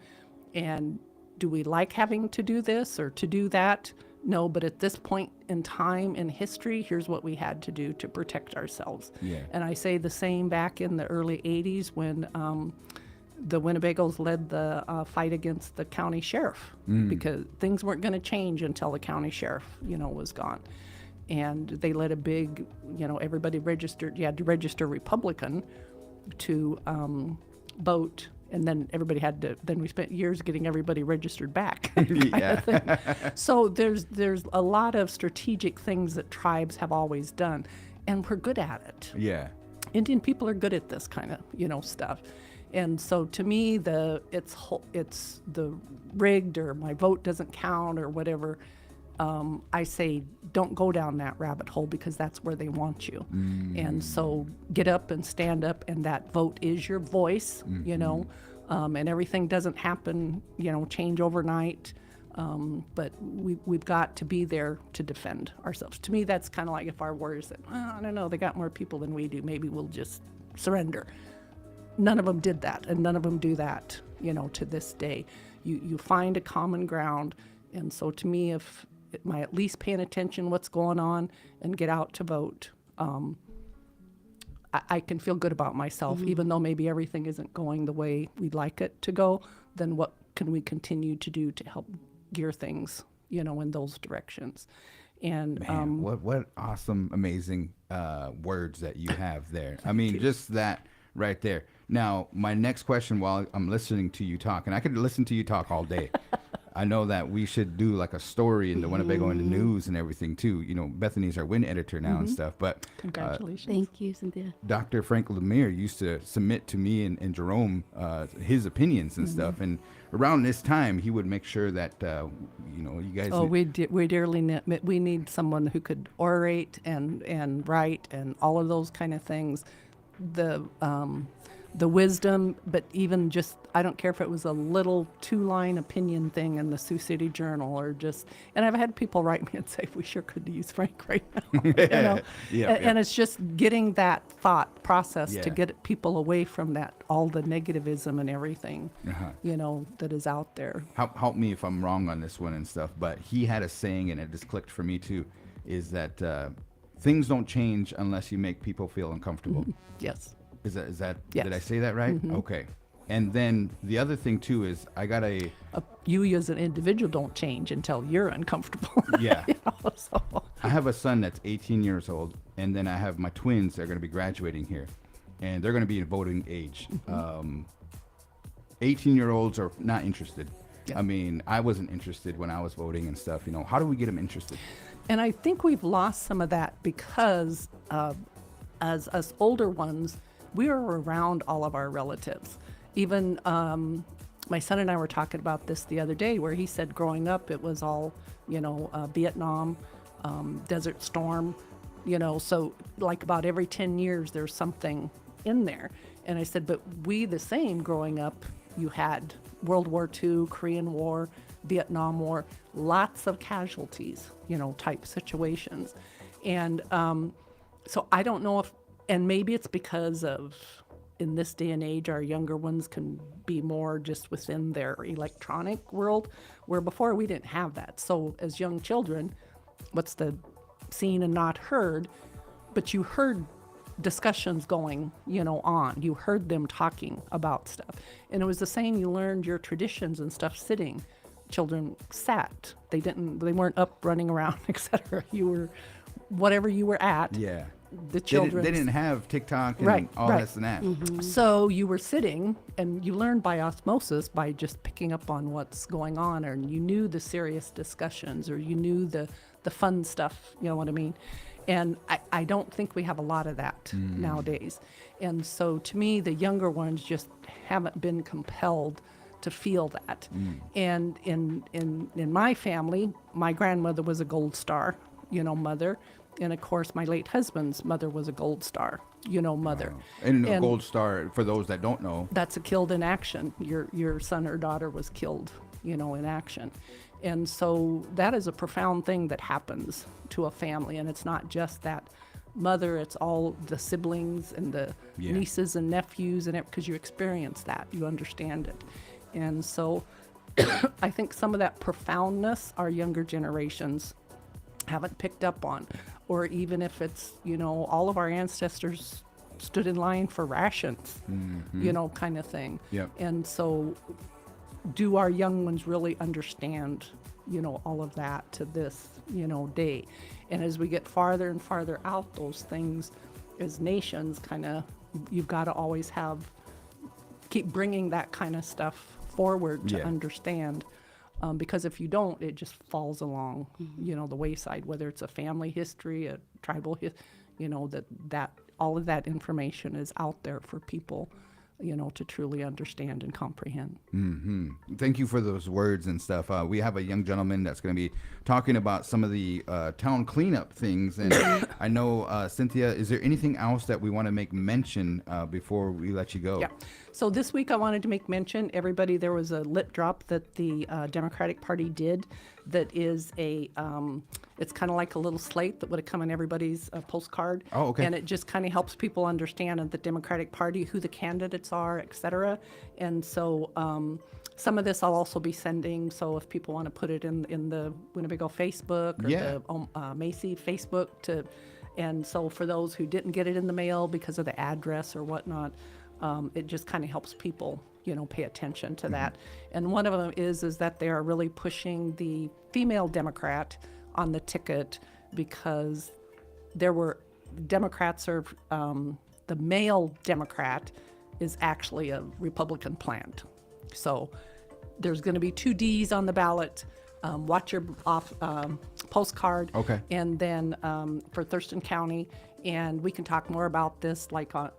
And do we like having to do this or to do that? No, but at this point in time in history, here's what we had to do to protect ourselves. And I say the same back in the early 80s when the Winnebagos led the fight against the county sheriff, because things weren't going to change until the county sheriff, was gone. And they led a big, everybody registered, you had to register Republican to vote And then everybody then we spent years getting everybody registered back. kind Yeah. of thing. So there's a lot of strategic things that tribes have always done, and we're good at it. Yeah. Indian people are good at this kind of, stuff. And so to me, it's the rigged or my vote doesn't count or whatever. I say don't go down that rabbit hole because that's where they want you. And so get up and stand up, and that vote is your voice, and everything doesn't happen, change overnight. But we've got to be there to defend ourselves. To me, that's kind of like if our warriors said, well, I don't know, they got more people than we do. Maybe we'll just surrender. None of them did that, and none of them do that, to this day. You find a common ground. And so to me, if am I at least paying attention what's going on and get out to vote, I can feel good about myself, even though maybe everything isn't going the way we'd like it to go. Then what can we continue to do to help gear things, in those directions? And Man, what awesome, amazing words that you have there. I mean, just that right there. Now, my next question while I'm listening to you talk, and I could listen to you talk all day. I know that we should do like a story in the Winnebago in the news and everything too. Bethany's our win editor now and stuff. But congratulations. Thank you, Cynthia. Dr. Frank Lemire used to submit to me and Jerome his opinions and stuff. And around this time, he would make sure that, you guys. Oh, we dearly we need someone who could orate and write and all of those kind of things. The wisdom, but even just, I don't care if it was a little 2-line opinion thing in the Sioux City Journal or and I've had people write me and say, we sure could use Frank right now, and it's just getting that thought process to get people away from all the negativism and everything, that is out there. Help me if I'm wrong on this one and stuff, but he had a saying, and it just clicked for me too, is that things don't change unless you make people feel uncomfortable. Yes. Is that Yes. Did I say that right? Okay. And then the other thing too is I got you as an individual don't change until you're uncomfortable. Yeah. So. I have a son that's 18 years old, and then I have my twins that are going to be graduating here, and they're going to be in voting age. 18-year-olds are not interested. Yeah. I mean, I wasn't interested when I was voting and stuff. How do we get them interested? And I think we've lost some of that because as us older ones, we are around all of our relatives. Even my son and I were talking about this the other day, where he said growing up it was all, Vietnam, Desert Storm, so like about every 10 years there's something in there. And I said, but we the same growing up, you had World War II, Korean War, Vietnam War, lots of casualties, type situations. And so I don't know and maybe it's because of, in this day and age, our younger ones can be more just within their electronic world, where before we didn't have that. So as young children, what's the seen and not heard, but you heard discussions going, on. You heard them talking about stuff. And it was the same, you learned your traditions and stuff sitting. Children sat. They weren't up running around, etc. You were, whatever you were at. Yeah. The children. They didn't have TikTok and all this and that. Mm-hmm. So you were sitting, and you learned by osmosis by just picking up on what's going on, and you knew the serious discussions, or you knew the fun stuff. You know what I mean? And I don't think we have a lot of that nowadays. And so to me, the younger ones just haven't been compelled to feel that. And in my family, my grandmother was a Gold Star, mother. And of course, my late husband's mother was a Gold Star, mother. Wow. And a Gold Star, for those that don't know, that's a killed in action. Your son or daughter was killed, in action. And so that is a profound thing that happens to a family. And it's not just that mother, it's all the siblings and the nieces and nephews, and because you experience that, you understand it. And so I think some of that profoundness our younger generations haven't picked up on. Or even if it's, all of our ancestors stood in line for rations, kind of thing. Yep. And so do our young ones really understand, all of that to this, day? And as we get farther and farther out, those things as nations you've got to always have keep bringing that kind of stuff forward to Yeah. understand. Because if you don't, it just falls along, the wayside, whether it's a family history, a tribal that all of that information is out there for people, to truly understand and comprehend. Thank you for those words and stuff. We have a young gentleman that's going to be talking about some of the town cleanup things. And I know, Cynthia, is there anything else that we want to make mention before we let you go? Yeah. So this week I wanted to make mention, everybody, there was a lip drop that the Democratic Party did that is it's kind of like a little slate that would have come in everybody's postcard. Oh, okay. And it just kind of helps people understand the Democratic Party, who the candidates are, et cetera. And so some of this I'll also be sending, so if people want to put it in the Winnebago Facebook or Yeah. the Macy Facebook and so for those who didn't get it in the mail because of the address or whatnot, it just kind of helps people, pay attention to that. And one of them is that they are really pushing the female Democrat on the ticket because there were Democrats are, the male Democrat is actually a Republican plant. So there's going to be 2 Ds on the ballot. Watch your postcard. Okay. And then for Thurston County, and we can talk more about this like on,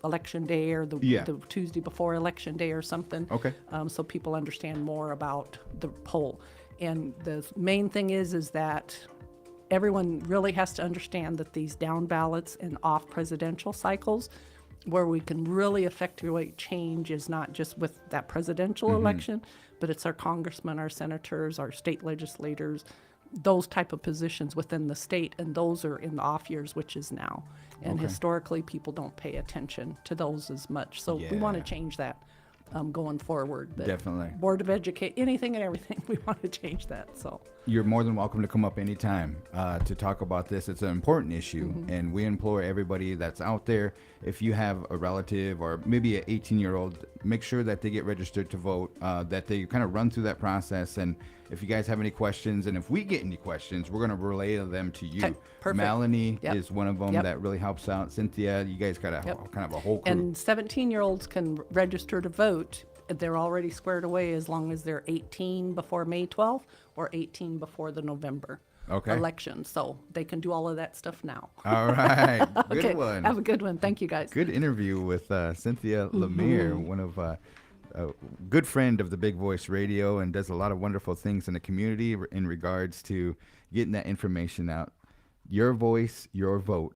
election day or the Tuesday before election day or something. Okay. So people understand more about the poll. And the main thing is that everyone really has to understand that these down ballots and off presidential cycles, where we can really effectuate change is not just with that presidential election, but it's our congressmen, our senators, our state legislators, those type of positions within the state, and those are in the off years, which is now. And historically, people don't pay attention to those as much. So we want to Yeah. change that going forward. But Definitely. Board of Education, anything and everything, we want to change that. So You're more than welcome to come up anytime to talk about this. It's an important issue, and we implore everybody that's out there, if you have a relative or maybe an 18-year-old, make sure that they get registered to vote, that they kind of run through that process. And if you guys have any questions, and if we get any questions, we're going to relay them to you. Okay, perfect. Melanie Yep. is one of them Yep. that really helps out. Cynthia, you guys got kind of a whole crew. And 17-year-olds can register to vote. They're already squared away as long as they're 18 before May 12th or 18 before the November election. So they can do all of that stuff now. All right. Good Okay, one. have a good one. Thank you, guys. Good interview with Cynthia Lemire, one of a good friend of the Big Voice Radio, and does a lot of wonderful things in the community in regards to getting that information out. Your voice, your vote.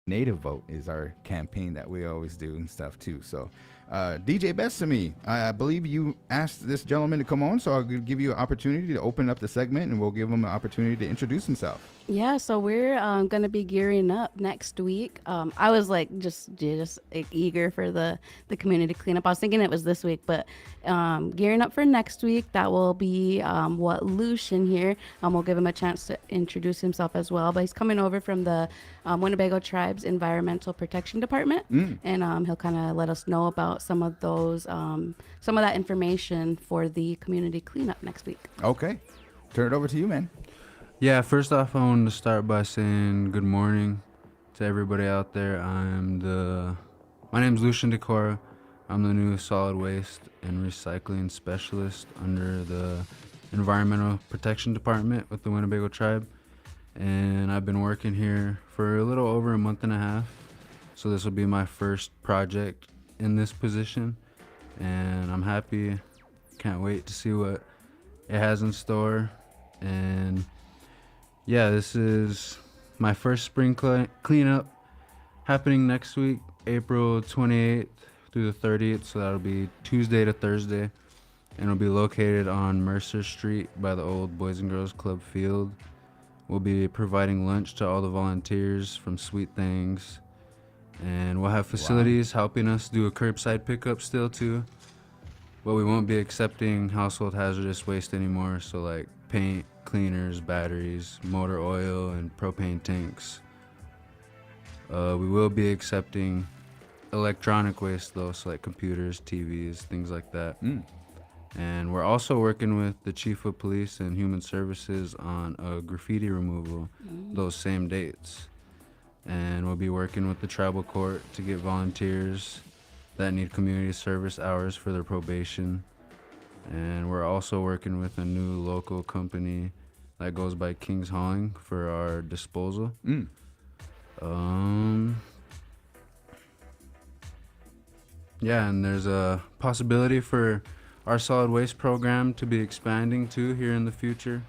Native Vote is our campaign that we always do and stuff too. So DJ Bethany, I believe you asked this gentleman to come on, so I'll give you an opportunity to open up the segment, and we'll give him an opportunity to introduce himself. Yeah, so we're going to be gearing up next week. I was like just eager for the community cleanup. I was thinking it was this week, but gearing up for next week, that will be what Lucian here. We'll give him a chance to introduce himself as well. But he's coming over from the Winnebago Tribe's Environmental Protection Department, and he'll kind of let us know about some of those, some of that information for the community cleanup next week. Okay, turn it over to you, man. Yeah, first off, I wanted to start by saying good morning to everybody out there. My name's Lucian Decora. I'm the new solid waste and recycling specialist under the Environmental Protection Department with the Winnebago Tribe. And I've been working here for a little over a month and a half. So this will be my first project in this position. And I'm happy. Can't wait to see what it has in store. And yeah, this is my first spring cleanup happening next week, April 28th through the 30th. So that'll be Tuesday to Thursday. And it'll be located on Mercer Street by the old Boys and Girls Club field. We'll be providing lunch to all the volunteers from Sweet Things. And we'll have facilities helping us do a curbside pickup still too. But we won't be accepting household hazardous waste anymore. So like paint, cleaners, batteries, motor oil, and propane tanks. We will be accepting electronic waste though, so like computers, TVs, things like that. And we're also working with the Chief of Police and Human Services on a graffiti removal those same dates. And we'll be working with the tribal court to get volunteers that need community service hours for their probation. And we're also working with a new local company that goes by King's Hauling for our disposal. Yeah, and there's a possibility for our solid waste program to be expanding too here in the future.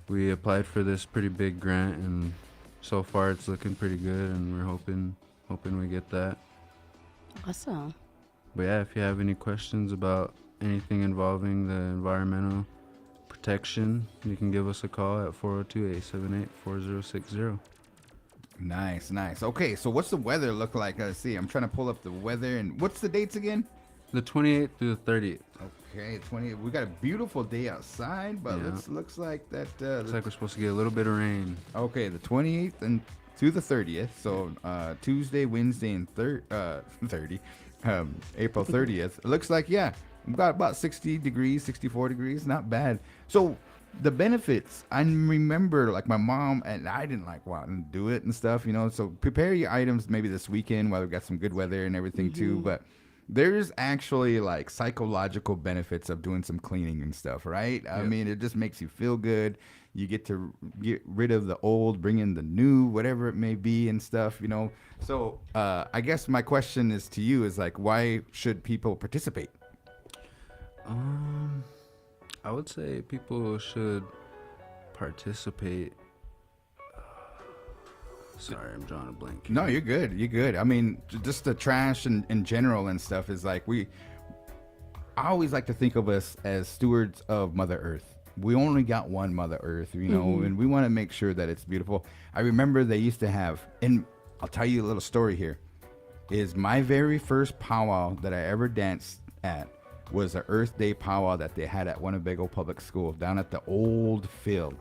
We applied for this pretty big grant, and so far it's looking pretty good, and we're hoping we get that. Awesome. But yeah, if you have any questions about anything involving the environmental protection, you can give us a call at 402-878-4060. Nice. Okay, so what's the weather look like? Let's see. I'm trying to pull up the weather, and what's the dates again? The 28th through the 30th. Okay, 20. We got a beautiful day outside, but Yeah. looks like that. Looks like we're supposed to get a little bit of rain. Okay, the 28th and to the 30th. So Tuesday, Wednesday, and April 30th. It looks like, yeah, we've got about 60 degrees, 64 degrees. Not bad. So the benefits, I remember like my mom and I didn't like go out and do it and stuff, So prepare your items maybe this weekend while we've got some good weather and everything too. But there's actually like psychological benefits of doing some cleaning and stuff, right? I mean, it just makes you feel good. You get to get rid of the old, bring in the new, whatever it may be and stuff, So I guess my question is to you is like, why should people participate? I would say people should participate. Sorry, I'm drawing a blank. No, you're good. I mean, just the trash in general and stuff is like I always like to think of us as stewards of Mother Earth. We only got one Mother Earth, and we want to make sure that it's beautiful. I remember they used to have, and I'll tell you a little story here, is my very first powwow that I ever danced at was a Earth Day powwow that they had at Winnebago Public School down at the old field.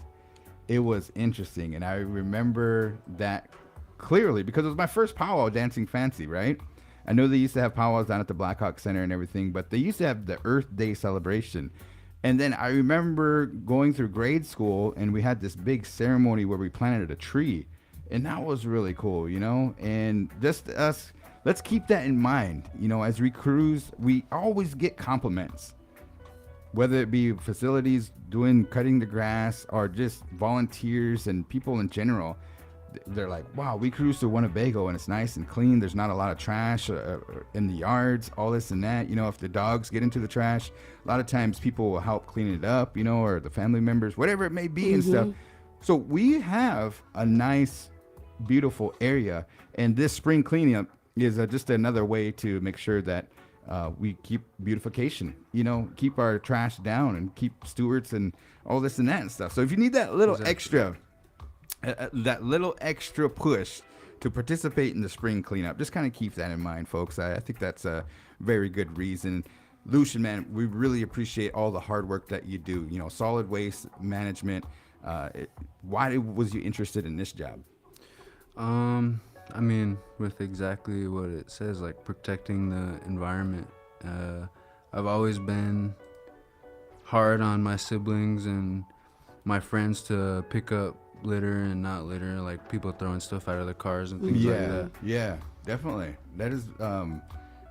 It was interesting, and I remember that clearly because it was my first powwow dancing fancy, right? I know they used to have powwows down at the Blackhawk Center and everything, but they used to have the Earth Day celebration. And then I remember going through grade school, and we had this big ceremony where we planted a tree, and that was really cool, And just us, let's keep that in mind, as recruits, we always get compliments. Whether it be facilities cutting the grass or just volunteers and people in general, they're like, wow, we cruise to Winnebago and it's nice and clean. There's not a lot of trash in the yards, all this and that. If the dogs get into the trash, a lot of times people will help clean it up, or the family members, whatever it may be and stuff. So we have a nice, beautiful area, and this spring cleanup is just another way to make sure that we keep beautification, keep our trash down and keep stewards and all this and that and stuff. So if you need that little extra push to participate in the spring cleanup, just kind of keep that in mind, folks. I think that's a very good reason. Lucian, man, we really appreciate all the hard work that you do. Solid waste management. Why was you interested in this job? I mean, with exactly what it says, like protecting the environment. I've always been hard on my siblings and my friends to pick up litter and not litter, like people throwing stuff out of their cars and things like that. Yeah, definitely. That is,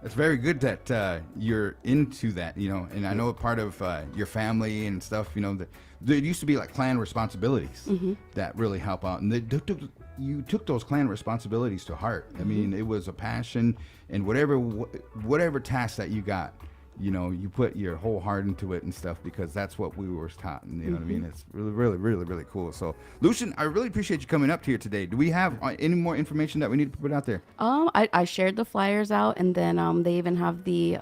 it's very good that you're into that, and I know part of your family and stuff, that there used to be like clan responsibilities that really help out, and you took those clan responsibilities to heart. I mean, it was a passion, and whatever task that you got, you put your whole heart into it and stuff, because that's what we were taught, and you know what I mean? It's really, really, really, really cool. So, Lucian, I really appreciate you coming up here today. Do we have any more information that we need to put out there? I shared the flyers out, and then they even have the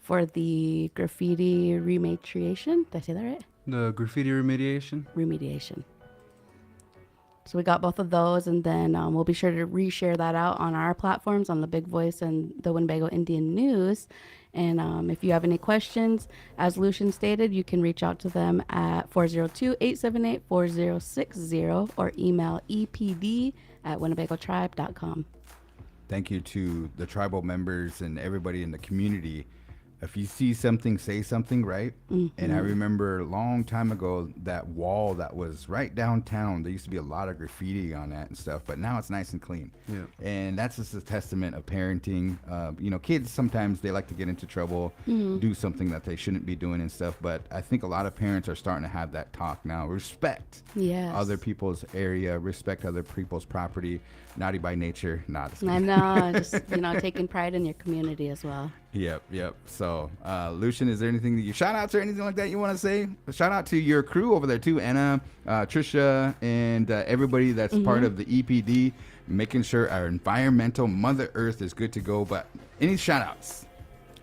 for the graffiti rematriation. Did I say that right? The graffiti Remediation. So we got both of those, and then we'll be sure to reshare that out on our platforms, on the Big Voice and the Winnebago Indian News. And if you have any questions, as Lucian stated, you can reach out to them at 402-878-4060 or email epd@winnebagotribe.com. Thank you to the tribal members and everybody in the community if you see something, say something, right? And I remember a long time ago that wall that was right downtown, there used to be a lot of graffiti on that and stuff, but now it's nice and clean. Yeah. And that's just a testament of parenting. You know, kids sometimes they like to get into trouble, do something that they shouldn't be doing and stuff, but I think a lot of parents are starting to have that talk now. Respect other people's area, respect other people's property. Naughty by nature, not. I know, just taking pride in your community as well. Yep. So, Lucian, is there anything that you shout outs or anything like that you want to say? A shout out to your crew over there too, Anna, Trisha, and everybody that's part of the EPD, making sure our environmental Mother Earth is good to go. But any shout outs?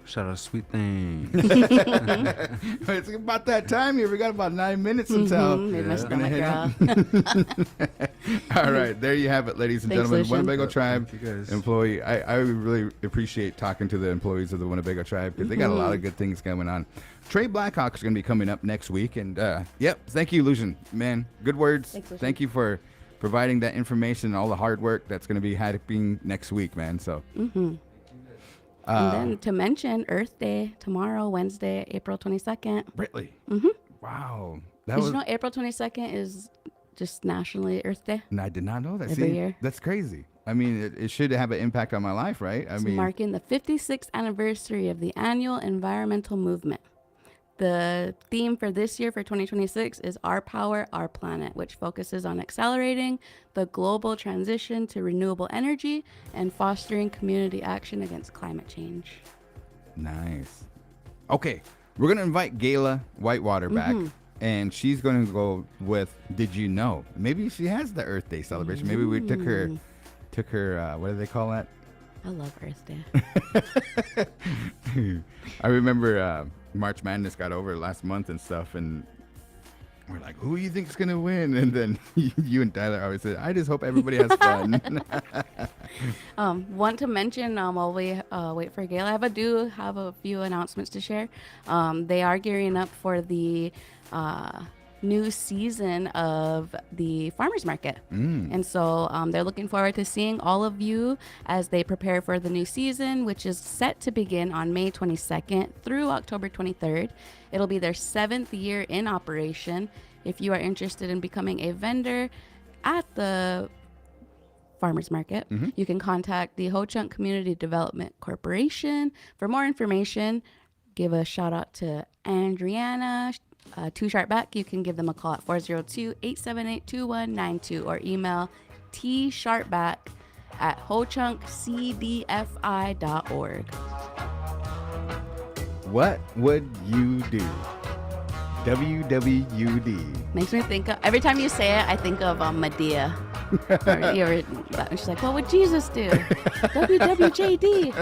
Shout out Sweet Thing. It's about that time here. We got about 9 minutes until. Made my we're gonna stomach head growl. All right, there you have it, ladies and Thanks, gentlemen. Lucian. Winnebago Tribe Thank you, guys. employee. I really appreciate talking to the employees of the Winnebago Tribe because they got a lot of good things going on. Trey Blackhawk is going to be coming up next week, and thank you, Lucian. Man, good words. Thanks, Lucian. Thank you for providing that information and all the hard work that's going to be happening next week, man. So. And then to mention Earth Day tomorrow, Wednesday, April 22nd. Really? Wow. Did you know April 22nd is just nationally Earth Day? And I did not know that. Every See, year. that's crazy. I mean, it should have an impact on my life, right? I It's mean, marking the 56th anniversary of the annual environmental movement. The theme for this year, for 2026, is Our Power, Our Planet, which focuses on accelerating the global transition to renewable energy and fostering community action against climate change. nice. Okay, we're gonna invite Gayla Whitewater back, and she's gonna go with "Did You Know?" Maybe she has the Earth Day celebration. Maybe we took her. What do they call that? I love Earth Day. I remember March Madness got over last month and stuff, and we're like, who do you think's gonna win? And then you and Tyler always said, I just hope everybody has fun. Want to mention while we wait for Gail, I do have a few announcements to share. They are gearing up for the new season of the farmers market, and so they're looking forward to seeing all of you as they prepare for the new season, which is set to begin on May 22nd through October 23rd. It'll be their 7th year in operation. If you are interested in becoming a vendor at the farmers market, you can contact the Ho-Chunk Community Development Corporation for more information. Give a shout out to Andriana, 2 Sharp Back. You can give them a call at 402-878-2192 or email tsharpback@hochunkcdfi.org. What would you do? WWUD. Makes me think of, every time you say it, I think of Medea. She's like, what would Jesus do? WWJD.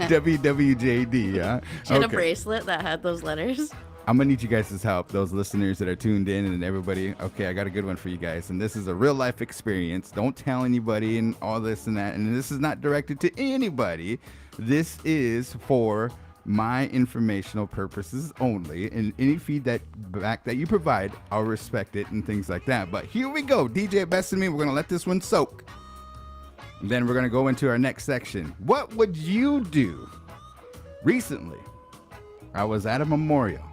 WWJD, yeah. She had a bracelet that had those letters. I'm gonna need you guys' help, those listeners that are tuned in and everybody. Okay, I got a good one for you guys, and this is a real life experience. Don't tell anybody and all this and that. And this is not directed to anybody. This is for my informational purposes only, and any feedback that you provide, I'll respect it and things like that. But here we go, DJ Best of Me. We're gonna let this one soak. And then we're gonna go into our next section. What would you do? Recently, I was at a memorial.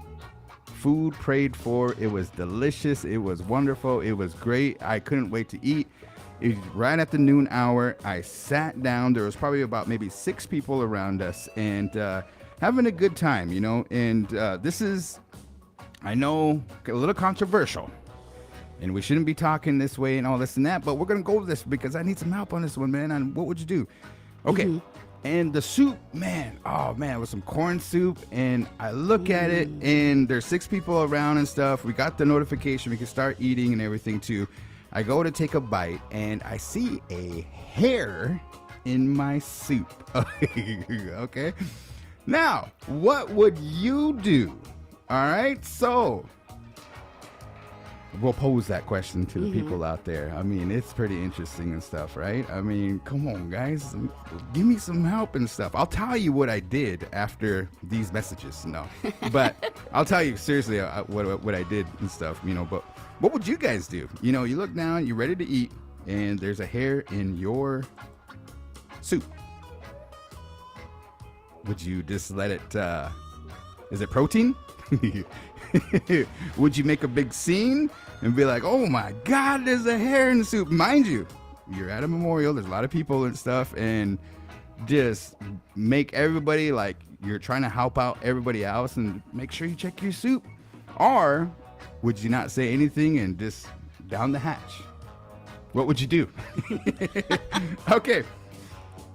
Food prayed for. It was delicious. It was wonderful. It was great. I couldn't wait to eat. It was right at the noon hour. I sat down. There was probably about maybe 6 people around us and having a good time, you know. And this is, I know, a little controversial. And we shouldn't be talking this way and all this and that. But we're going to go with this because I need some help on this one, man. And what would you do? Okay. And the soup, man, oh man, it was some corn soup, and I look at it, and there's 6 people around and stuff. We got the notification, we can start eating and everything too. I go to take a bite, and I see a hair in my soup. Okay, now, what would you do? All right, so we'll pose that question to the people out there. I mean, it's pretty interesting and stuff, right? I mean, come on, guys. Give me some help and stuff. I'll tell you what I did after these messages. No. But I'll tell you seriously what I did and stuff, you know. But what would you guys do? You know, you look down, you're ready to eat, and there's a hair in your soup. Would you just let it, is it protein? Would you make a big scene and be like, oh my God, there's a hair in the soup? Mind you, you're at a memorial, there's a lot of people and stuff, and just make everybody like you're trying to help out everybody else and make sure you check your soup. Or would you not say anything and just down the hatch? What would you do? Okay.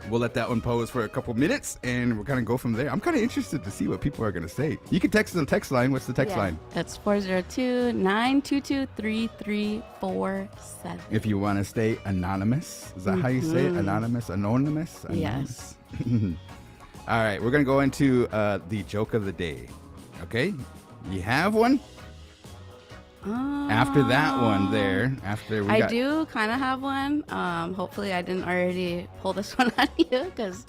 We'll let that one pose for a couple minutes, and we'll kind of go from there. I'm kind of interested to see what people are going to say. You can text on the text line. What's the text line? That's 402-922-3347. If you want to stay anonymous. Is that how you say it? Anonymous? Anonymous? Yes. All right. We're going to go into the joke of the day. Okay? You have one? After that one there, I do kind of have one. Hopefully I didn't already pull this one on you because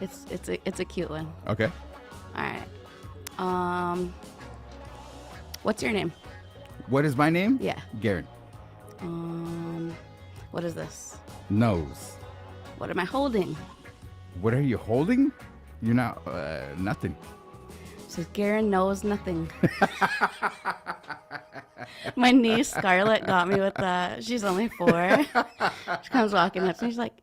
it's a cute one. Okay. All right. What's your name? What is my name? Yeah. Garan. What is this? Nose. What am I holding? What are you holding? You're not, nothing. So Garan knows nothing. My niece Scarlett got me with that. She's only 4. She comes walking up to me. She's like,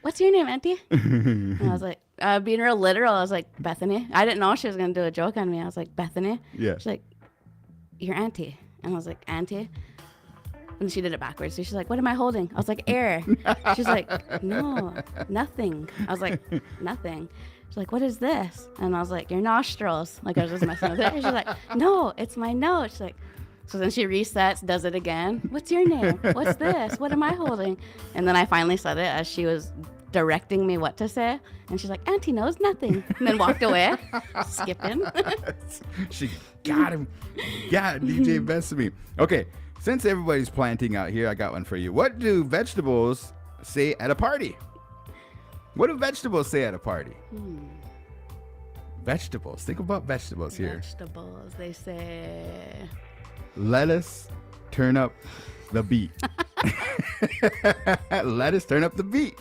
"What's your name, Auntie?" And I was like, being real literal, I was like, "Bethany." I didn't know she was gonna do a joke on me. I was like, "Bethany." Yeah. She's like, "Your auntie," and I was like, "Auntie." And she did it backwards. So she's like, "What am I holding?" I was like, "Air." She's like, "No, nothing." I was like, "Nothing." She's like, "What is this?" And I was like, "Your nostrils." Like I was just messing with her. She's like, "No, it's my nose." She's like, so then she resets, does it again. "What's your name? What's this? What am I holding?" And then I finally said it as she was directing me what to say. And she's like, "Auntie knows nothing." And then walked away, skipping. She got him. Got DJ Bethany. Okay, since everybody's planting out here, I got one for you. What do vegetables say at a party? What do vegetables say at a party? Vegetables. Think about vegetables here. Vegetables, they say. Lettuce, turn up the beat. Lettuce, turn up the beat.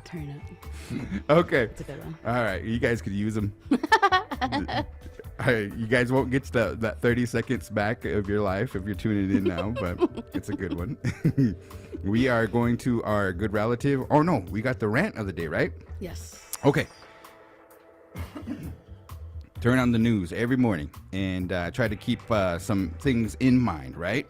Turn up. Okay. That's a good one. All right. You guys could use them. You guys won't get that 30 seconds back of your life if you're tuning in now, but it's a good one. We are going to our good relative. Oh, no. We got the rant of the day, right? Yes. Okay. Turn on the news every morning and try to keep some things in mind, right?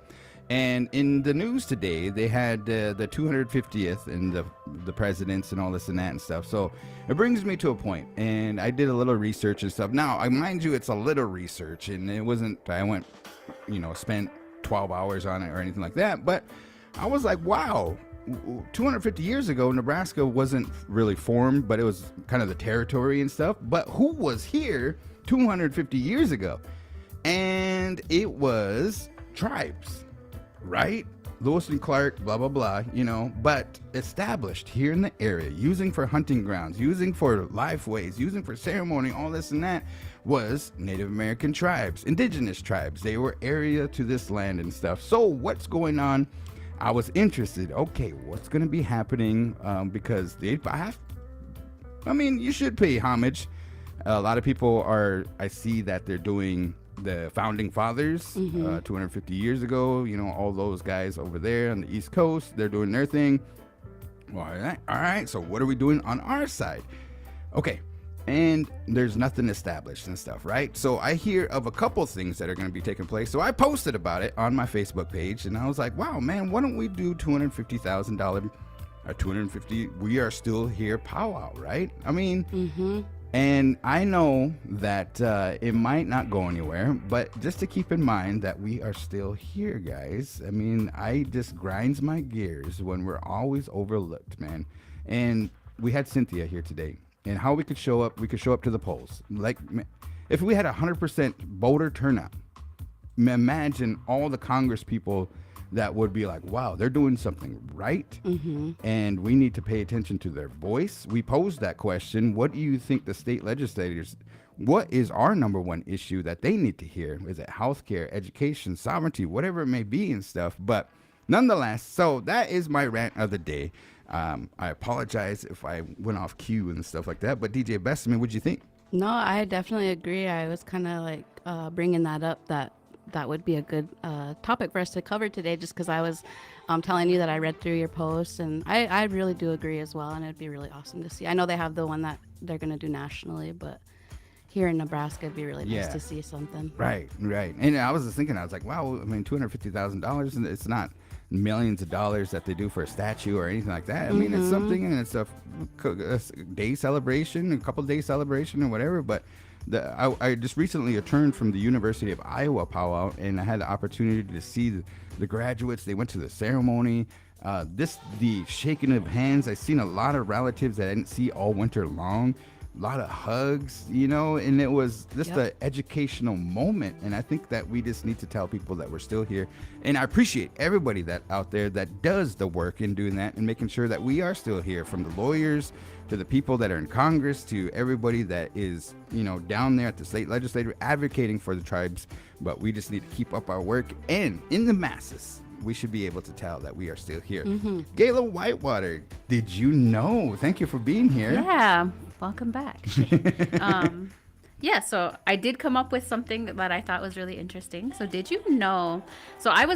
And in the news today, they had the 250th and the presidents and all this and that and stuff. So it brings me to a point, and I did a little research and stuff. Now, I mind you, it's a little research, and it wasn't, I went, spent 12 hours on it or anything like that. But I was like, wow, 250 years ago, Nebraska wasn't really formed, but it was kind of the territory and stuff. But who was here 250 years ago? And it was tribes, right? Lewis and Clark, blah, blah, blah, but established here in the area, using for hunting grounds, using for lifeways, using for ceremony, all this and that, was Native American tribes, indigenous tribes. They were area to this land and stuff. So what's going on? I was interested. Okay, what's going to be happening? Because you should pay homage. A lot of people I see that they're doing the founding fathers 250 years ago, all those guys over there on the East Coast, they're doing their thing. Well, all right. So what are we doing on our side? Okay. And there's nothing established and stuff, right? So I hear of a couple things that are going to be taking place. So I posted about it on my Facebook page, and I was like, wow, man, why don't we do $250,000 or 250? We are still here powwow, right? And I know that it might not go anywhere, but just to keep in mind that we are still here, guys. I just grinds my gears when we're always overlooked, man. And we had Cynthia here today. And how we could show up to the polls. Like, if we had 100% voter turnout, imagine all the Congress people that would be like, wow, they're doing something right. And we need to pay attention to their voice. We posed that question. What do you think the state legislators, what is our number one issue that they need to hear? Is it healthcare, education, sovereignty, whatever it may be and stuff? But nonetheless, so that is my rant of the day. I apologize if I went off cue and stuff like that. But DJ Bethany, what'd you think? No, I definitely agree. I was kind of like bringing that up, that would be a good topic for us to cover today, just because I was telling you that I read through your posts, and I really do agree as well, and it'd be really awesome to see. I know they have the one that they're going to do nationally, but here in Nebraska, it'd be really nice to see something. Right. And I was just thinking, I was like, wow, I mean, $250,000, and it's not millions of dollars that they do for a statue or anything like that. I mean, it's something, and it's a day celebration, a couple day celebration or whatever. But I just recently returned from the University of Iowa powwow, and I had the opportunity to see the graduates. They went to the ceremony. The shaking of hands. I've seen a lot of relatives that I didn't see all winter long. A lot of hugs, and it was just an educational moment. And I think that we just need to tell people that we're still here. And I appreciate everybody that out there that does the work in doing that and making sure that we are still here, from the lawyers to the people that are in Congress to everybody that is, down there at the state legislature advocating for the tribes. But we just need to keep up our work, and in the masses, we should be able to tell that we are still here. Gayla Whitewater, did you know? Thank you for being here. Yeah, welcome back. Yeah, so I did come up with something that I thought was really interesting. So did you know? So let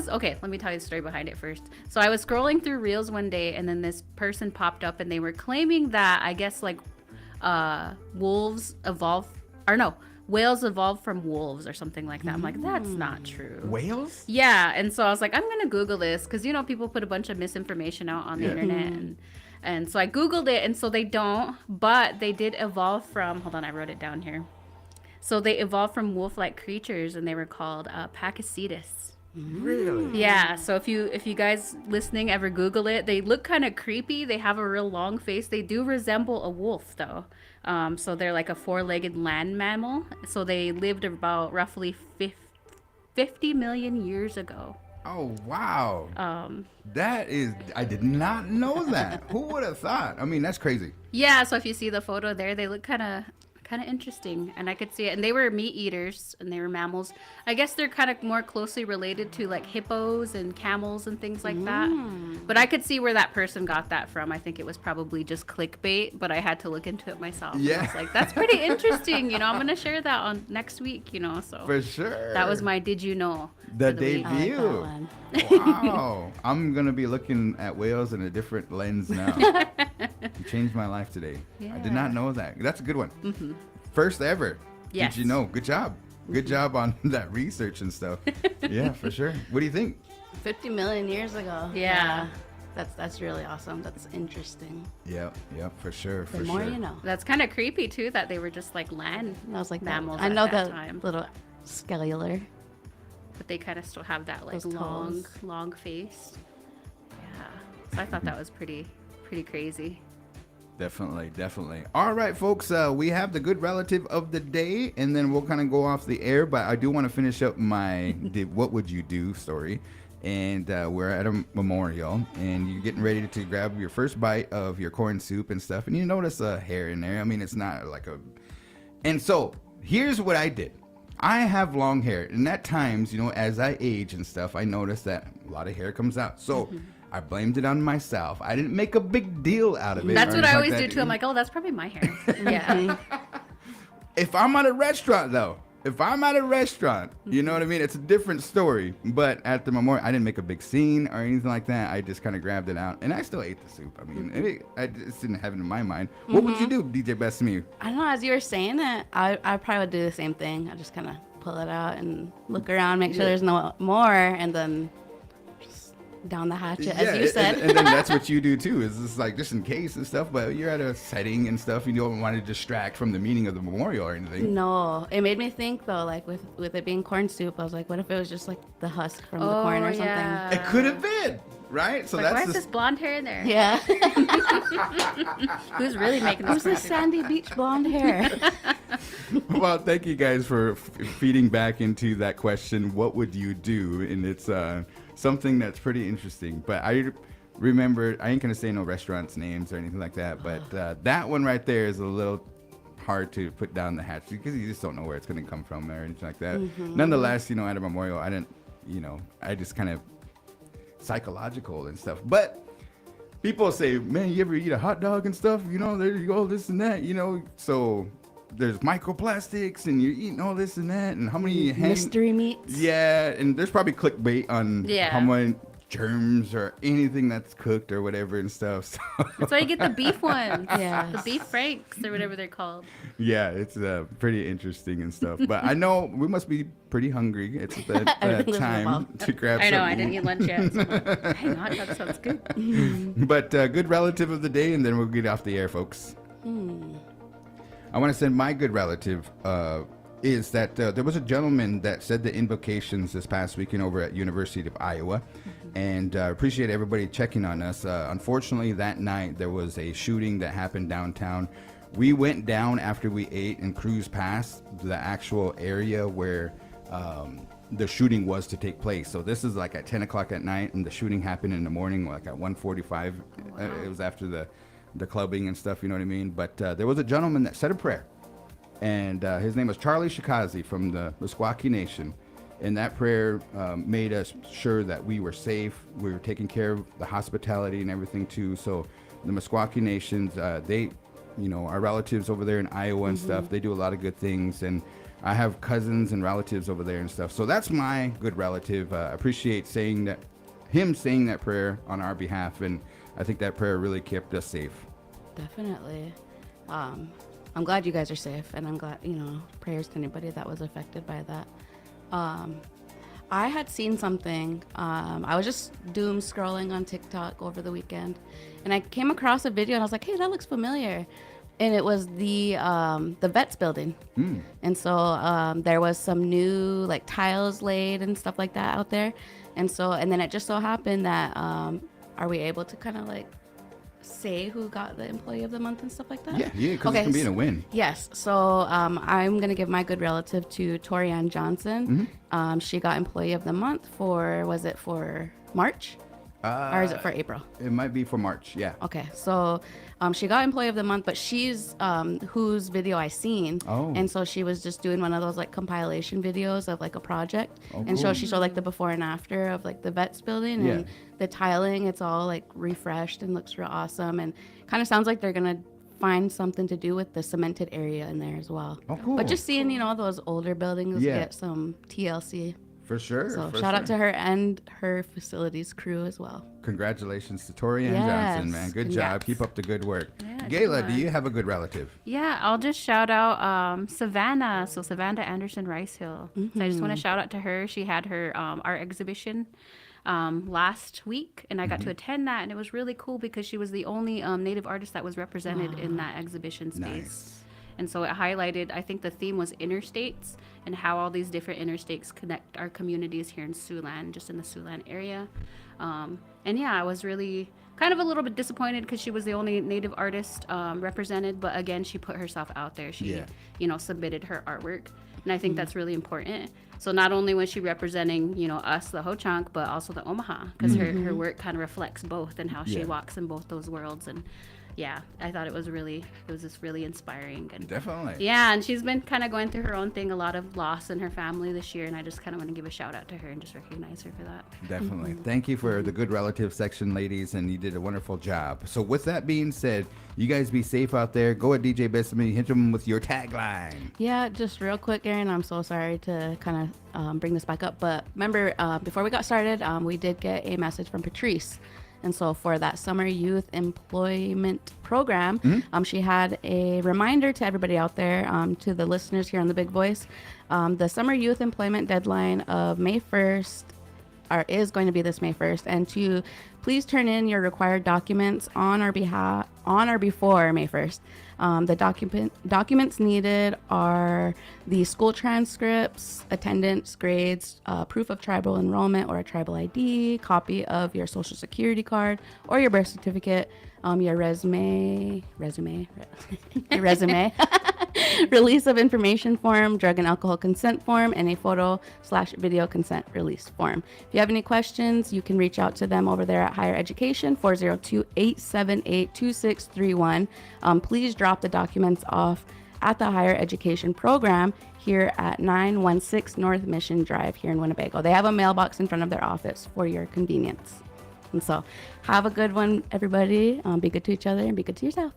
me tell you the story behind it first. So I was scrolling through Reels one day, and then this person popped up, and they were claiming that, I guess, like whales evolved from wolves or something like that. I'm like, that's not true. Whales? Yeah, and so I was like, I'm gonna Google this, because people put a bunch of misinformation out on the internet, and so I Googled it, and so they don't, but they did evolve from, hold on, I wrote it down here. So they evolved from wolf-like creatures, and they were called Pakicetus. Really? Yeah, so if you guys listening ever Google it, they look kind of creepy. They have a real long face. They do resemble a wolf, though. So they're like a four-legged land mammal. So they lived about roughly 50 million years ago. Oh, wow. I did not know that. Who would have thought? I mean, that's crazy. Yeah, so if you see the photo there, they look kind of interesting, and I could see it. And they were meat eaters, and they were mammals. I guess they're kind of more closely related to like hippos and camels and things like that. But I could see where that person got that from. I think it was probably just clickbait, but I had to look into it myself. Yeah. I was like, that's pretty interesting. I'm going to share that on next week, so. For sure. That was my Did You Know? The for the week. debut. Wow. I'm going to be looking at whales in a different lens now. You changed my life today. I did not know that. That's a good one. First ever. Yes. Did you know? Good job. Good job on that research and stuff. Yeah, for sure. What do you think? 50 million years ago. Yeah. That's really awesome. That's interesting. Yep, for sure. The more you know. That's kind of creepy, too, that they were just like land I was like mammals I know at that the time. little scalar. But they kind of still have that like Those toes. long face. Yeah. So I thought that was pretty crazy. Definitely. All right, folks, we have the good relative of the day, and then we'll kind of go off the air, but I do want to finish up my what would you do story. And we're at a memorial, and you're getting ready to grab your first bite of your corn soup and stuff, and you notice a hair in there. I mean, it's not like a... And so here's what I did. I have long hair, and at times, as I age and stuff, I notice that a lot of hair comes out. So I blamed it on myself. I didn't make a big deal out of it. That's what I always do too. I'm like, oh, that's probably my hair. Yeah. If I'm at a restaurant, though, you know what I mean? It's a different story. But at the memorial, I didn't make a big scene or anything like that. I just kind of grabbed it out, and I still ate the soup. I mean, it's didn't have it in my mind. What would you do, DJ Bethany? I don't know. As you were saying it, I probably would do the same thing. I just kind of pull it out and look around, make sure there's no more, and then just down the hatchet, as you said. And then that's what you do too. Is just like just in case and stuff. But you're at a setting and stuff. You don't want to distract from the meaning of the memorial or anything. No, it made me think though. Like with it being corn soup, I was like, what if it was just like the husk from the corn or something? Yeah. It could have been, right? So Like, that's why is this blonde hair in there? Yeah. Who's really making this? Who's this sandy beach blonde hair? Well, thank you guys for feeding back into that question. What would you do? And it's something that's pretty interesting. But I remember, I ain't gonna say no restaurants' names or anything like that. But that one right there is a little hard to put down the hatch because you just don't know where it's gonna come from or anything like that. Nonetheless, at a memorial, I didn't, I just kind of psychological and stuff. But people say, man, you ever eat a hot dog and stuff? You know, there you go, this and that, you know. So there's microplastics and you're eating all this and that. And how many Mystery meats. Yeah, and there's probably clickbait on Yeah. how many germs or anything that's cooked or whatever and stuff. So That's why you get the beef ones. Yes. The beef franks or whatever they're called. yeah, it's pretty interesting and stuff. But I know we must be pretty hungry. It's that Everything's time involved. to grab I know, something. I didn't eat lunch yet. So I'm like, hang on, that sounds good. But good relative of the day, and then we'll get off the air, folks. I want to send my good relative is that there was a gentleman that said the invocations this past weekend over at University of Iowa, and appreciate everybody checking on us. Unfortunately, that night there was a shooting that happened downtown. We went down after we ate and cruised past the actual area where the shooting was to take place. So this is like at 10 o'clock at night, and the shooting happened in the morning, like at 1:45. It was after the clubbing and stuff, you know what I mean? But there was a gentleman that said a prayer, and his name was Charlie Shikazi from the Meskwaki Nation. And that prayer made us sure that we were safe. We were taking care of the hospitality and everything too. So the Meskwaki Nations, they, you know, our relatives over there in Iowa and stuff, they do a lot of good things. And I have cousins and relatives over there and stuff. So that's my good relative. I appreciate him saying that prayer on our behalf. And I think that prayer really kept us safe. Definitely. I'm glad you guys are safe, and I'm glad, you know, prayers to anybody that was affected by that. I had seen something. I was just doom scrolling on TikTok over the weekend, and I came across a video, and I was like, hey, that looks familiar. And it was the vets building. And so there was some new like tiles laid and stuff like that out there. And then it just so happened that are we able to kind of like say who got the employee of the month and stuff like that? Yeah, because it can be in a win. Yes. So I'm going to give my good relative to Torianne Johnson. She got employee of the month was it for March? Or is it for April? It might be for March, yeah. Okay, so she got employee of the month, but she's whose video I seen. Oh. And so she was just doing one of those like compilation videos of like a project. Oh, and so cool. she showed like the before and after of like the vets building and the tiling. It's all like refreshed and looks real awesome. And kind of sounds like they're going to find something to do with the cemented area in there as well. Oh, cool. But just seeing, you know, those older buildings Yeah. get some TLC. For sure. So for shout out sure. to her and her facilities crew as well. Congratulations to Torianne Yes, Johnson, man. Good job. congrats. Keep up the good work. Yeah, Gayla, good do one. you have a good relative? Yeah, I'll just shout out Savannah. So Savannah Anderson Rice Hill. So I just want to shout out to her. She had her art exhibition last week, and I got to attend that, and it was really cool because she was the only Native artist that was represented in that exhibition space. Nice. And so it highlighted, I think the theme was interstates and how all these different interstates connect our communities here in Siouxland, just in the Siouxland area. And yeah, I was really kind of a little bit disappointed because she was the only Native artist represented. But again, she put herself out there. She, you know, submitted her artwork. And I think that's really important. So not only was she representing, you know, us, the Ho-Chunk, but also the Omaha, because her work kind of reflects both and how she walks in both those worlds. And yeah, I thought it was just really inspiring. And Definitely. yeah, and she's been kind of going through her own thing, a lot of loss in her family this year, and I just kind of want to give a shout out to her and just recognize her for that. Definitely. Thank you for the good relative section, ladies, and you did a wonderful job. So with that being said, you guys be safe out there. Go at DJ Bethani, hit them with your tagline. Yeah, just real quick, Garan, I'm so sorry to kind of bring this back up, but remember, before we got started, we did get a message from Patrice. And so for that summer youth employment program, she had a reminder to everybody out there, to the listeners here on The Big Voice. The summer youth employment deadline of May 1st is going to be this May 1st, and to please turn in your required documents on or before May 1st. The documents needed are the school transcripts, attendance grades, proof of tribal enrollment or a tribal ID, copy of your social security card or your birth certificate, your resume, release of information form, drug and alcohol consent form, and a photo/video consent release form. If you have any questions, you can reach out to them over there at Higher Education, 402-878-2631. Please drop the documents off at the Higher Education program here at 916 North Mission Drive here in Winnebago. They have a mailbox in front of their office for your convenience. And so have a good one, everybody. Be good to each other and be good to yourself.